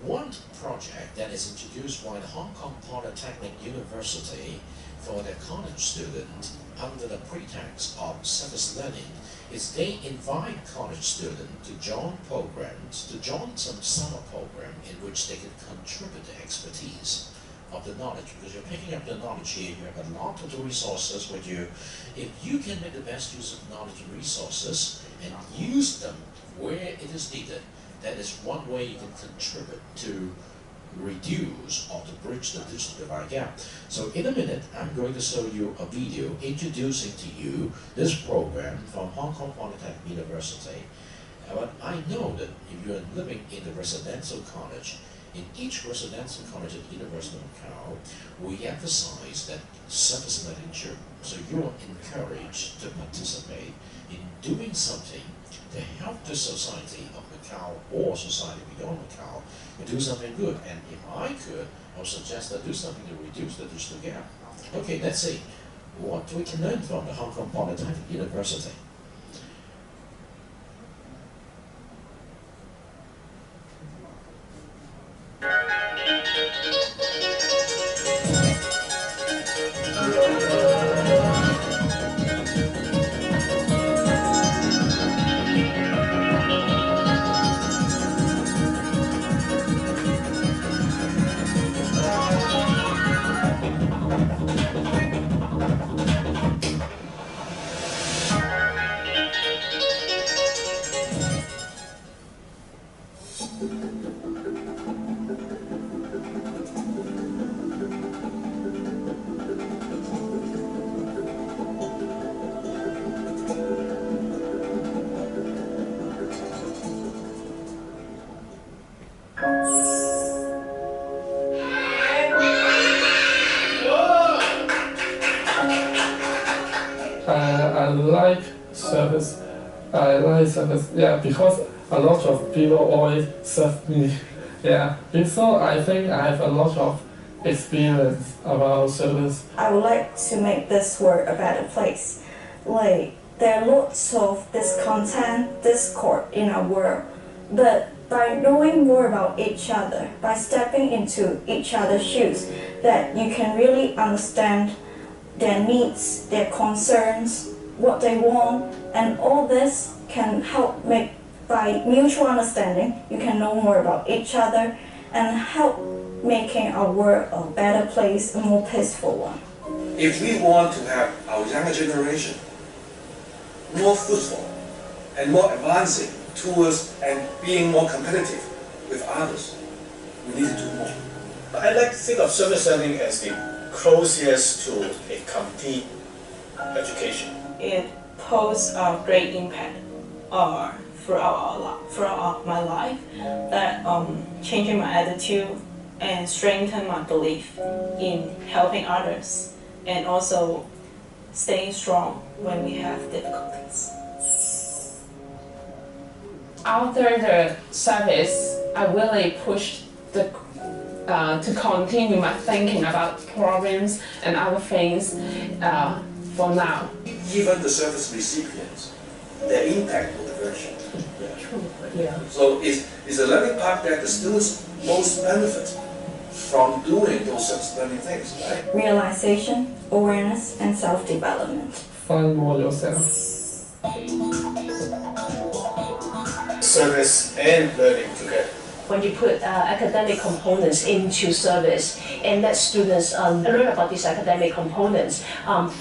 Speaker 1: One project that is introduced by the Hong Kong Polytechnic University for their college students under the pretext of service learning is they invite college students to join programs, to join some summer program in which they can contribute the expertise of the knowledge, because you're picking up the knowledge here, you have a lot of the resources with you. If you can make the best use of knowledge and resources and use them where it is needed, that is one way you can contribute to reduce or to bridge the digital divide gap. So in a minute, I'm going to show you a video introducing to you this program from Hong Kong Polytechnic University. But I know that if you're living in the residential college, in each residential college at the University of Macau, we emphasize that service learning too. So you are encouraged to participate in doing something to help the society of Macau or society beyond Macau to do something good. And if I could, I would suggest that do something to reduce the digital gap. Okay, let's see what we can learn from the Hong Kong Polytechnic University.
Speaker 9: I like service, yeah, because a lot of people always serve me. Yeah, so I think I have a lot of experience about service.
Speaker 10: I would like to make this world a better place. Like, there are lots of discontent, discord in our world, but by knowing more about each other, by stepping into each other's shoes, that you can really understand their needs, their concerns, what they want, and all this can help make, by mutual understanding, you can know more about each other and help making our world a better place, a more peaceful one.
Speaker 11: If we want to have our younger generation more fruitful and more advancing towards and being more competitive with others, we need to do more.
Speaker 12: I like to think of service learning as the closest to a complete education.
Speaker 13: It posed a great impact throughout my life, that changing my attitude and strengthen my belief in helping others and also staying strong when we have difficulties.
Speaker 14: After the service, I really pushed to continue my thinking about problems and other things for now.
Speaker 11: Even the service recipients, their impact will be very short.
Speaker 14: Yeah.
Speaker 11: So it's a learning path that the students most benefit from doing those learning things, right?
Speaker 10: Realization, awareness, and self-development.
Speaker 9: Find more yourself.
Speaker 12: Service and learning together.
Speaker 15: When you put academic components into service and let students learn about these academic components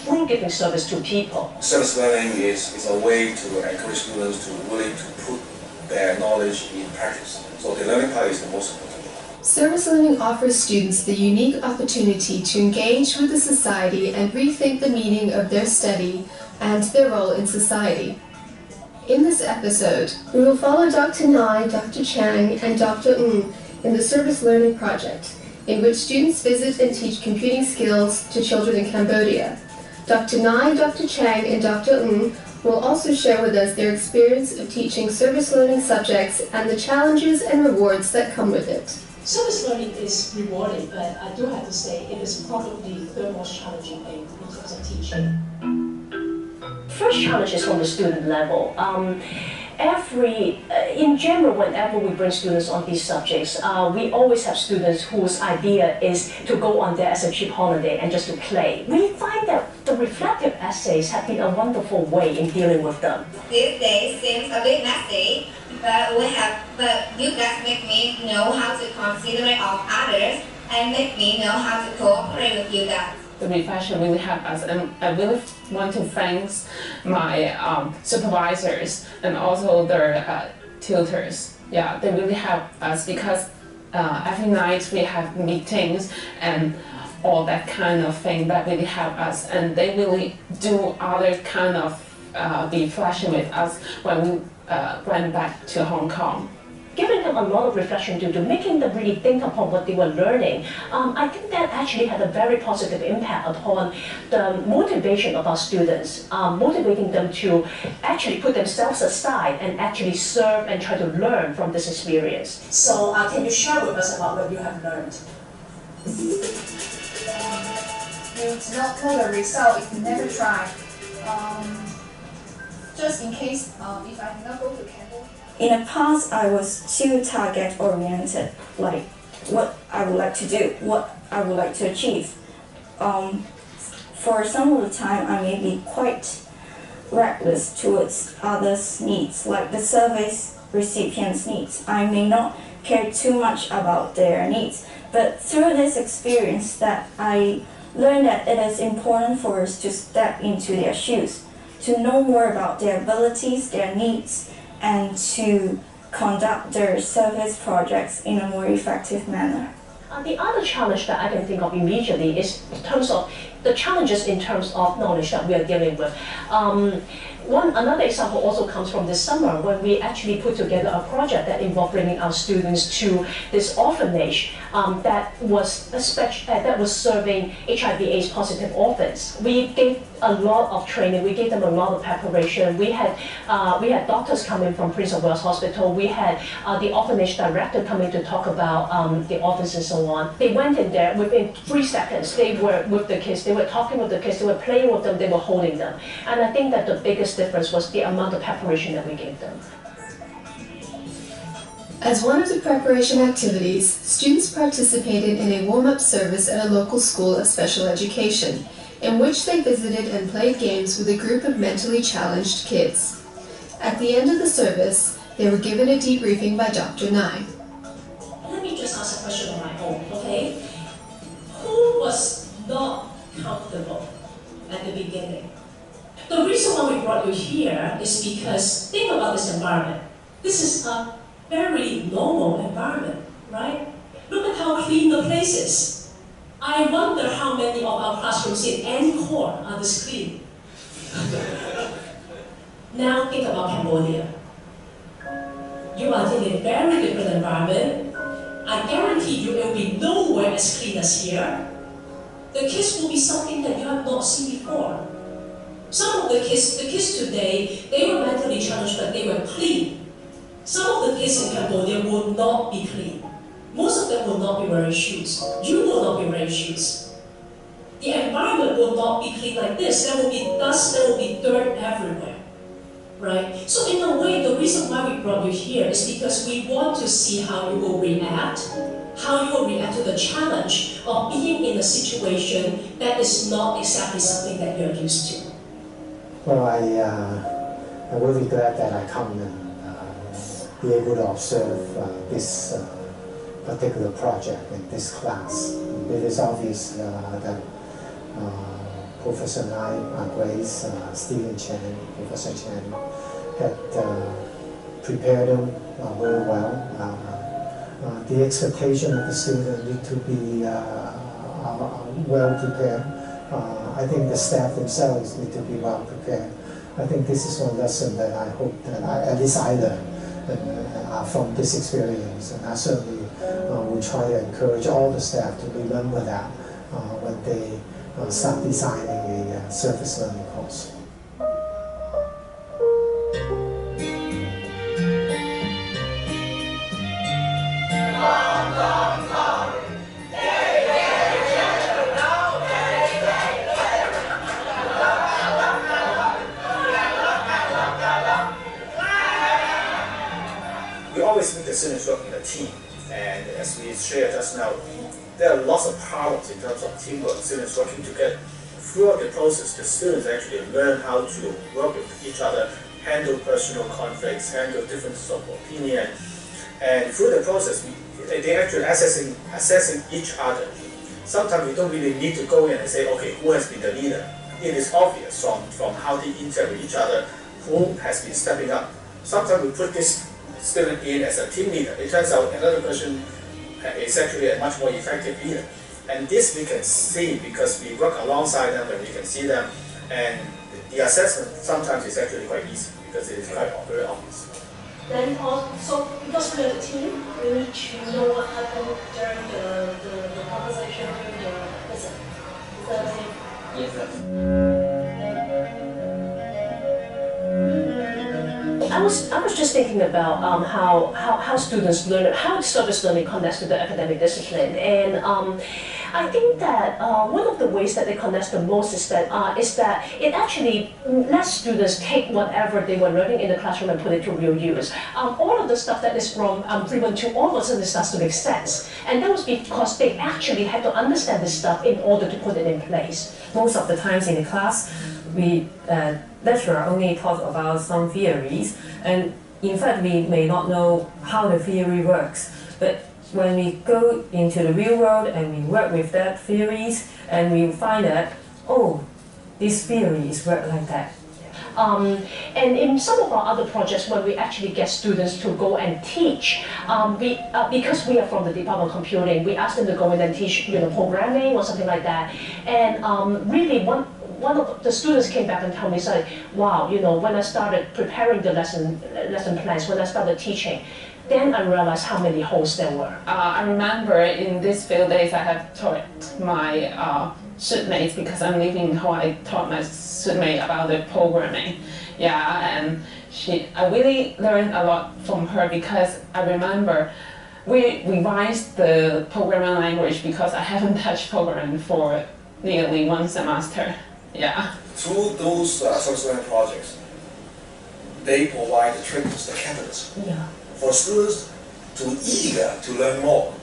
Speaker 15: through giving service to people.
Speaker 11: Service learning is a way to encourage students to really to put their knowledge in practice. So the learning part is the most important.
Speaker 16: Service learning offers students the unique opportunity to engage with the society and rethink the meaning of their study and their role in society. In this episode, we will follow Dr. Nai, Dr. Chang, and Dr. Ng in the Service Learning Project, in which students visit and teach computing skills to children in Cambodia. Dr. Nai, Dr. Chang, and Dr. Ng will also share with us their experience of teaching service learning subjects and the challenges and rewards that come with it.
Speaker 17: Service learning is rewarding, but I do have to say it is probably the most challenging thing in terms of teaching.
Speaker 15: First challenge is from the student level. In general, whenever we bring students on these subjects, we always have students whose idea is to go on there as a cheap holiday and just to play. We find that the reflective essays have been a wonderful way in dealing with them.
Speaker 18: These days seems a bit messy, but you guys make me know how to consider of others and make me know how to cooperate with you guys.
Speaker 14: The reflection really helped us, and I really want to thank my supervisors and also their tutors. Yeah, they really helped us because every night we have meetings and all that kind of thing that really help us, and they really do other kind of reflection with us when we went back to Hong Kong.
Speaker 15: Giving them a lot of reflection to making them really think upon what they were learning, I think that actually had a very positive impact upon the motivation of our students, motivating them to actually put themselves aside and actually serve and try to learn from this experience.
Speaker 17: So can you share with us about what you have learned?
Speaker 19: You do not know the result if you never try. Just in case, if I did not go to Cambodia.
Speaker 10: In the past, I was too target-oriented, like what I would like to do, what I would like to achieve. For some of the time, I may be quite reckless towards others' needs, like the service recipients' needs. I may not care too much about their needs, but through this experience that I learned that it is important for us to step into their shoes, to know more about their abilities, their needs, and to conduct their service projects in a more effective manner.
Speaker 15: The other challenge that I can think of immediately is in terms of the challenges in terms of knowledge that we are dealing with. Another example also comes from this summer when we actually put together a project that involved bringing our students to this orphanage that was serving HIV/AIDS positive orphans. We gave a lot of training. We gave them a lot of preparation. We had doctors coming from Prince of Wales Hospital. We had the orphanage director coming to talk about the orphans and so on. They went in there within 3 seconds. They were with the kids. They were talking with the kids. They were playing with them. They were holding them. And I think that the biggest difference was the amount of preparation that we gave them.
Speaker 16: As one of the preparation activities, students participated in a warm-up service at a local school of special education, in which they visited and played games with a group of mentally challenged kids. At the end of the service, they were given a debriefing by Dr. Nai.
Speaker 17: Let me just ask a question on my own, okay? Who was not comfortable at the beginning? The reason why we brought you here is because think about this environment. This is a very normal environment, right? Look at how clean the place is. I wonder how many of our classrooms in Angkor are this clean. Now think about Cambodia. You are in a very different environment. I guarantee you it will be nowhere as clean as here. the kids will be something that you have not seen before. Some of the kids today, they were mentally challenged, but they were clean. Some of the kids in Cambodia will not be clean. Most of them will not be wearing shoes. You will not be wearing shoes. The environment will not be clean like this. There will be dust, there will be dirt everywhere. Right? So in a way, the reason why we brought you here is because we want to see how you will react to the challenge of being in a situation that is not exactly something that you're used to.
Speaker 20: Well, I'm really glad that I come and be able to observe this particular project in this class. It is obvious that Professor Nye, Grace, Stephen Chen, Professor Chen had prepared them very well. The expectation of the student need to be well prepared. I think the staff themselves need to be well prepared. I think this is one lesson that I hope that at least I learned from this experience, and I certainly will try to encourage all the staff to remember that when they start designing a service learning course.
Speaker 12: We always make the students work in a team, and as we shared just now, there are lots of problems in terms of teamwork, students working together. Throughout the process, the students actually learn how to work with each other, handle personal conflicts, handle differences of opinion, and through the process, they actually assessing each other. Sometimes we don't really need to go in and say, okay, who has been the leader? It is obvious from how they interact with each other who has been stepping up. Sometimes we put this student in as a team leader. It turns out another person is actually a much more effective leader. And this we can see because we work alongside them and we can see them. And the assessment sometimes is actually quite easy because it is quite very obvious.
Speaker 15: Then also, because we are a team, we need to know what happened during the conversation, during the lesson. Is that okay?
Speaker 21: Yes, sir.
Speaker 15: I was just thinking about how students learn, how service learning connects to the academic discipline, and I think that one of the ways that they connect the most is that it actually lets students take whatever they were learning in the classroom and put it to real use. All of the stuff that is from Freeman to all of a sudden starts to make sense, and that was because they actually had to understand this stuff in order to put it in place.
Speaker 22: Most of the times in the class, we lecturer only talk about some theories, and in fact we may not know how the theory works. But when we go into the real world and we work with that theories, and we find that, oh, these theories work like that.
Speaker 15: And in some of our other projects, when we actually get students to go and teach, because we are from the Department of Computing, we ask them to go in and teach, programming or something like that. And really, one of the students came back and told me, said, wow, when I started preparing the lesson plans, when I started teaching, then I realized how many holes there were.
Speaker 14: I remember in these few days I have taught my students, because I'm living in Hawaii, I taught my students about the programming. Yeah, and I really learned a lot from her, because I remember we revised the programming language because I haven't touched programming for nearly one semester. Yeah.
Speaker 11: Through those service learning projects, they provide the triggers, the catalyst, for students to eager to learn more,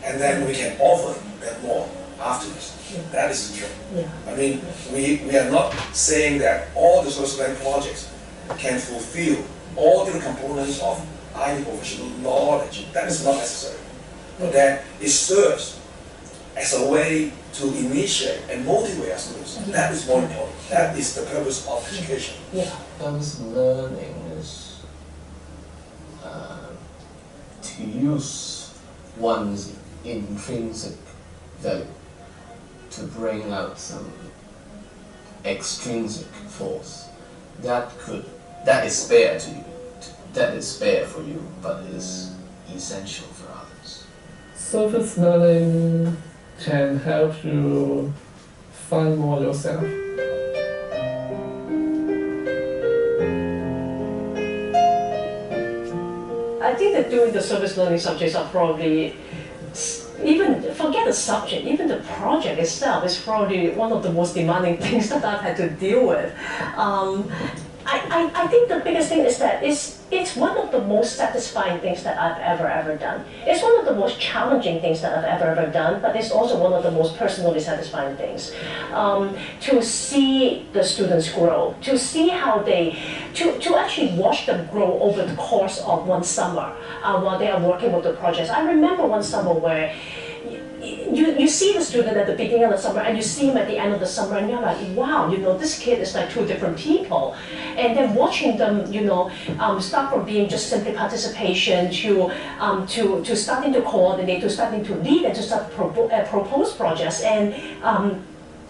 Speaker 11: and then we can offer them more afterwards. That is the trick. I mean, we are not saying that all the service learning projects can fulfill all the components of IT professional knowledge. That is not necessary. But that it serves as a way to initiate and motivate our students. That is more important. That is the purpose of education.
Speaker 21: Service learning is to use one's intrinsic value to bring out some extrinsic force that is spare to you, that is spare for you, but is essential for others.
Speaker 9: Service learning can help you find more yourself.
Speaker 15: I think that doing the service learning subjects are probably, even forget the subject, even the project itself is probably one of the most demanding things that I've had to deal with. I think the biggest thing is that it's one of the most satisfying things that I've ever done. It's one of the most challenging things that I've ever done, but it's also one of the most personally satisfying things. To see the students grow, to see how to actually watch them grow over the course of one summer while they are working with the projects. I remember one summer where you see the student at the beginning of the summer and you see him at the end of the summer and you're like, wow, this kid is like two different people. And then watching them, start from being just simply participation to starting to coordinate, to starting to lead and to start propose projects. And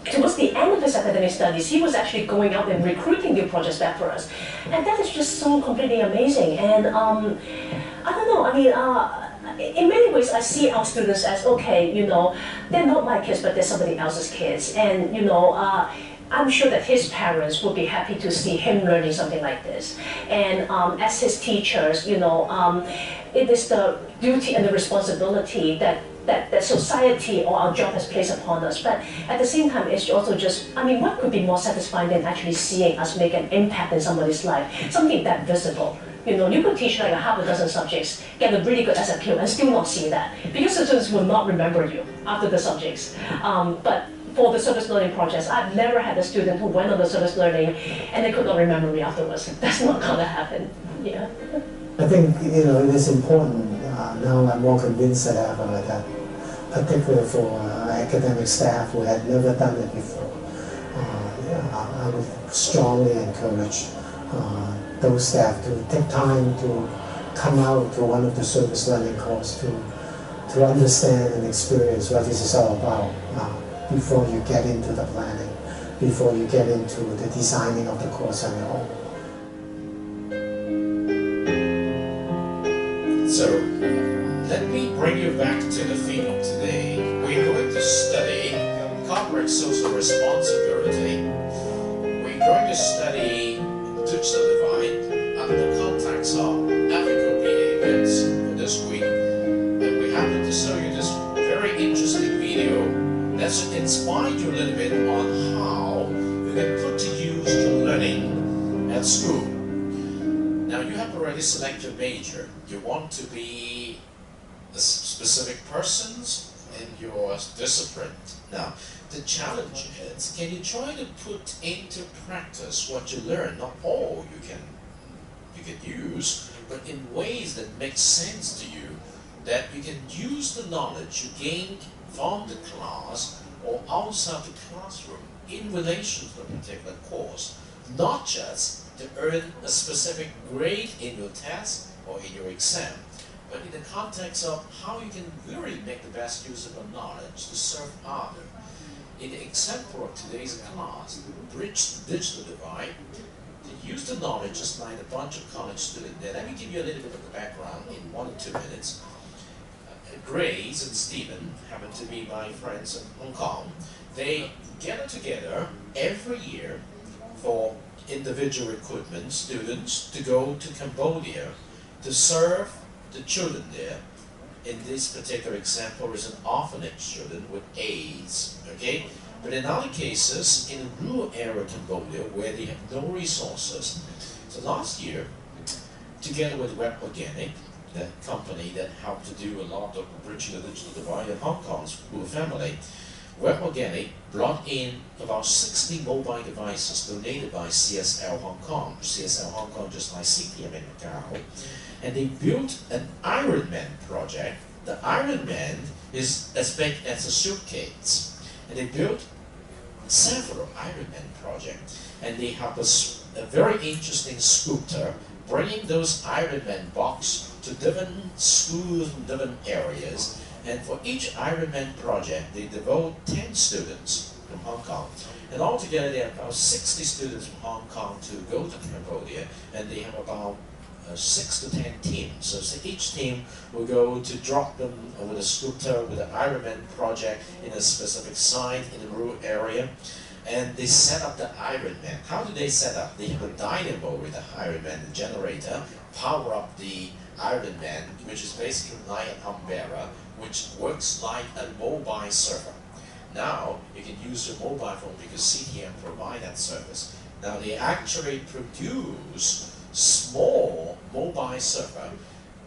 Speaker 15: towards the end of his academic studies, he was actually going out and recruiting new projects back for us. And that is just so completely amazing. And I don't know, in many ways, I see our students as, okay, they're not my kids, but they're somebody else's kids. And, I'm sure that his parents would be happy to see him learning something like this. And as his teachers, it is the duty and the responsibility that society or our job has placed upon us. But at the same time, it's also just, what could be more satisfying than actually seeing us make an impact in somebody's life, something that visible. You could teach like a half a dozen subjects, get a really good SFQ, and still not see that, because the students will not remember you after the subjects. But for the service learning projects, I've never had a student who went on the service learning and they could not remember me afterwards. That's not going to happen. Yeah.
Speaker 20: I think it is important. Now I'm more convinced than ever that, particularly for academic staff who had never done it before, I would strongly encourage those staff to take time to come out to one of the service learning courses to understand and experience what this is all about before you get into the planning, before you get into the designing of the course on your own.
Speaker 1: So, let me bring you back to the theme of today. We're going to study corporate social responsibility. We're going to study digital divide under the context of ethical behaviors for this week. And we happen to show you this very interesting video that should inspire you a little bit on how you can put to use your learning at school. Now you have already selected your major. You want to be a specific persons in your discipline. Now, the challenge is, can you try to put into practice what you learn? Not all you can use, but in ways that make sense to you, that you can use the knowledge you gained from the class or outside the classroom in relation to a particular course, not just to earn a specific grade in your test or in your exam, but in the context of how you can really make the best use of your knowledge to serve others. In the example of today's class, Bridge the Digital Divide, to use the knowledge just like a bunch of college students there. Let me give you a little bit of the background in 1 or 2 minutes. Grace and Stephen happen to be my friends in Hong Kong. They gather together every year for individual recruitment students to go to Cambodia to serve the children there. In this particular example is an orphanage children with AIDS, okay? But in other cases, in a rural area of Cambodia where they have no resources. So last year, together with Web Organic, the company that helped to do a lot of bridging the digital divide in Hong Kong's poor family, Web Organic brought in about 60 mobile devices donated by CSL Hong Kong. CSL Hong Kong, just like CPM in Macau. And they built an Iron Man project. The Iron Man is as big as a suitcase. And they built several Iron Man projects. And they have a very interesting scooter bringing those Iron Man boxes to different schools in different areas. And for each Iron Man project, they devote 10 students from Hong Kong. And altogether, they have about 60 students from Hong Kong to go to Cambodia. And they have about 6 to 10 teams. So each team will go to drop them with a scooter with an Ironman project in a specific site in a rural area. And they set up the Ironman. How do they set up? They have a dynamo with the Ironman generator, power up the Ironman, which is basically like an umbrella, which works like a mobile server. Now, you can use your mobile phone because CTM provide that service. Now, they actually produce small mobile server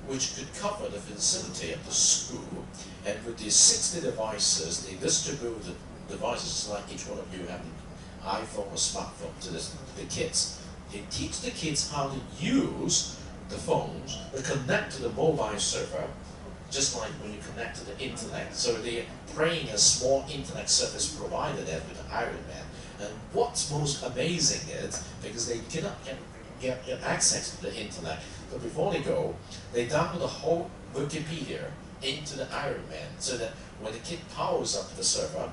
Speaker 1: which could cover the vicinity of the school, and with these 60 devices, they distribute the devices like each one of you have an iPhone or smartphone to the kids. They teach the kids how to use the phones, to connect to the mobile server, just like when you connect to the internet. So they're praying a small internet service provider there with the Ironman. And what's most amazing is, because they cannot get access to the internet, but before they go, they download the whole Wikipedia into the Ironman, so that when the kid powers up the server,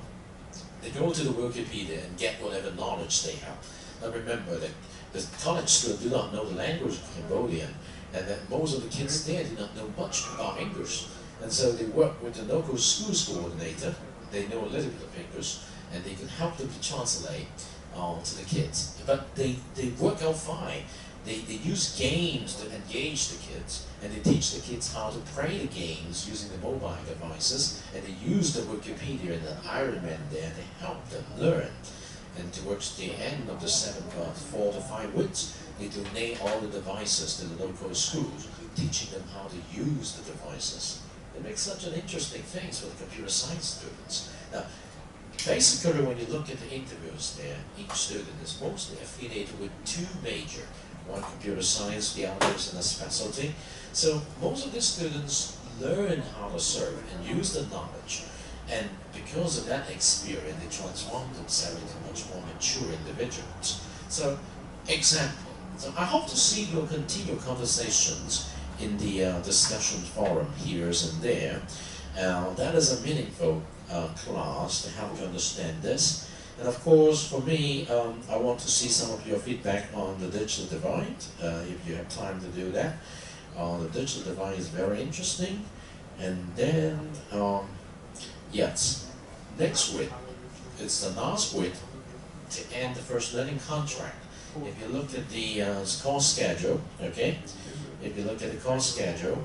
Speaker 1: they go to the Wikipedia and get whatever knowledge they have. Now remember that the college students do not know the language of Cambodian, and that most of the kids there do not know much about English. And so they work with the local schools coordinator. They know a little bit of English, and they can help them to translate to the kids. But they work out fine. They use games to engage the kids, and they teach the kids how to play the games using the mobile devices, and they use the Wikipedia and the Ironman there to help them learn. And towards the end of the 4 to 5 weeks, they donate all the devices to the local schools, teaching them how to use the devices. It makes such an interesting thing for the computer science students. Now, basically, when you look at the interviews there, each student is mostly affiliated with 2 major. One computer science, the other is in a specialty. So most of the students learn how to serve and use the knowledge. And because of that experience, they transform themselves into much more mature individuals. So, example. So I hope to see your continued conversations in the discussion forum here and there. That is a meaningful class to help you understand this. And of course, for me, I want to see some of your feedback on the digital divide, if you have time to do that. The digital divide is very interesting. And then, yes, next week, it's the last week to end the first learning contract. If you look at the course schedule, okay, if you look at the course schedule,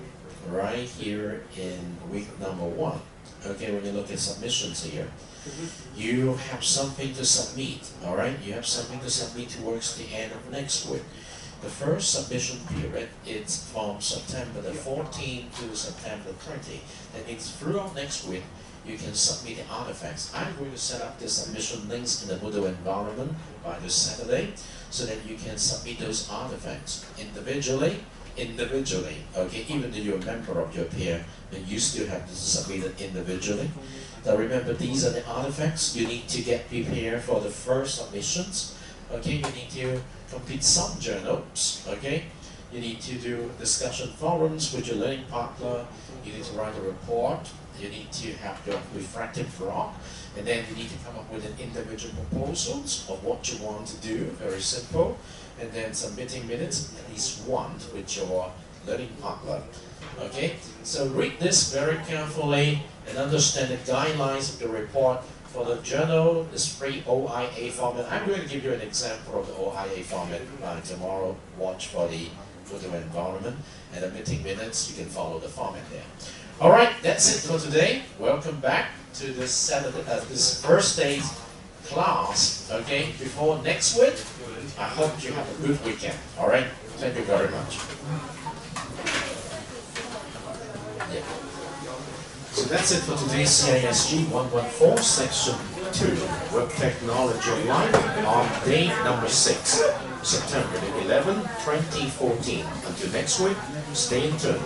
Speaker 1: right here in week number 1, okay, when you look at submissions here, you have something to submit, all right? You have something to submit towards the end of next week. The first submission period is from September the 14th to September 20. That means throughout next week, you can submit the artifacts. I'm going to set up the submission links in the Moodle environment by this Saturday, so that you can submit those artifacts individually, okay? Even though you're a member of your peer, then you still have to submit it individually. Now remember, these are the artifacts. You need to get prepared for the first submissions. Okay, you need to complete some journals. Okay, you need to do discussion forums with your learning partner. You need to write a report. You need to have your refractive rock, and then you need to come up with an individual proposals of what you want to do. Very simple, and then submitting minutes, at least one with your learning partner. Okay, so read this very carefully and understand the guidelines of the report. For the journal, this free OIA format. I'm going to give you an example of the OIA format tomorrow. Watch for the environment, and the meeting minutes, you can follow the format there. All right, that's it for today. Welcome back to this Saturday, this first day's class. Okay, before next week, I hope you have a good weekend. All right, thank you very much. Yeah. So that's it for today's CISG114 Section 2, Web Technology Live on day number 6, September 11, 2014. Until next week, stay in tune.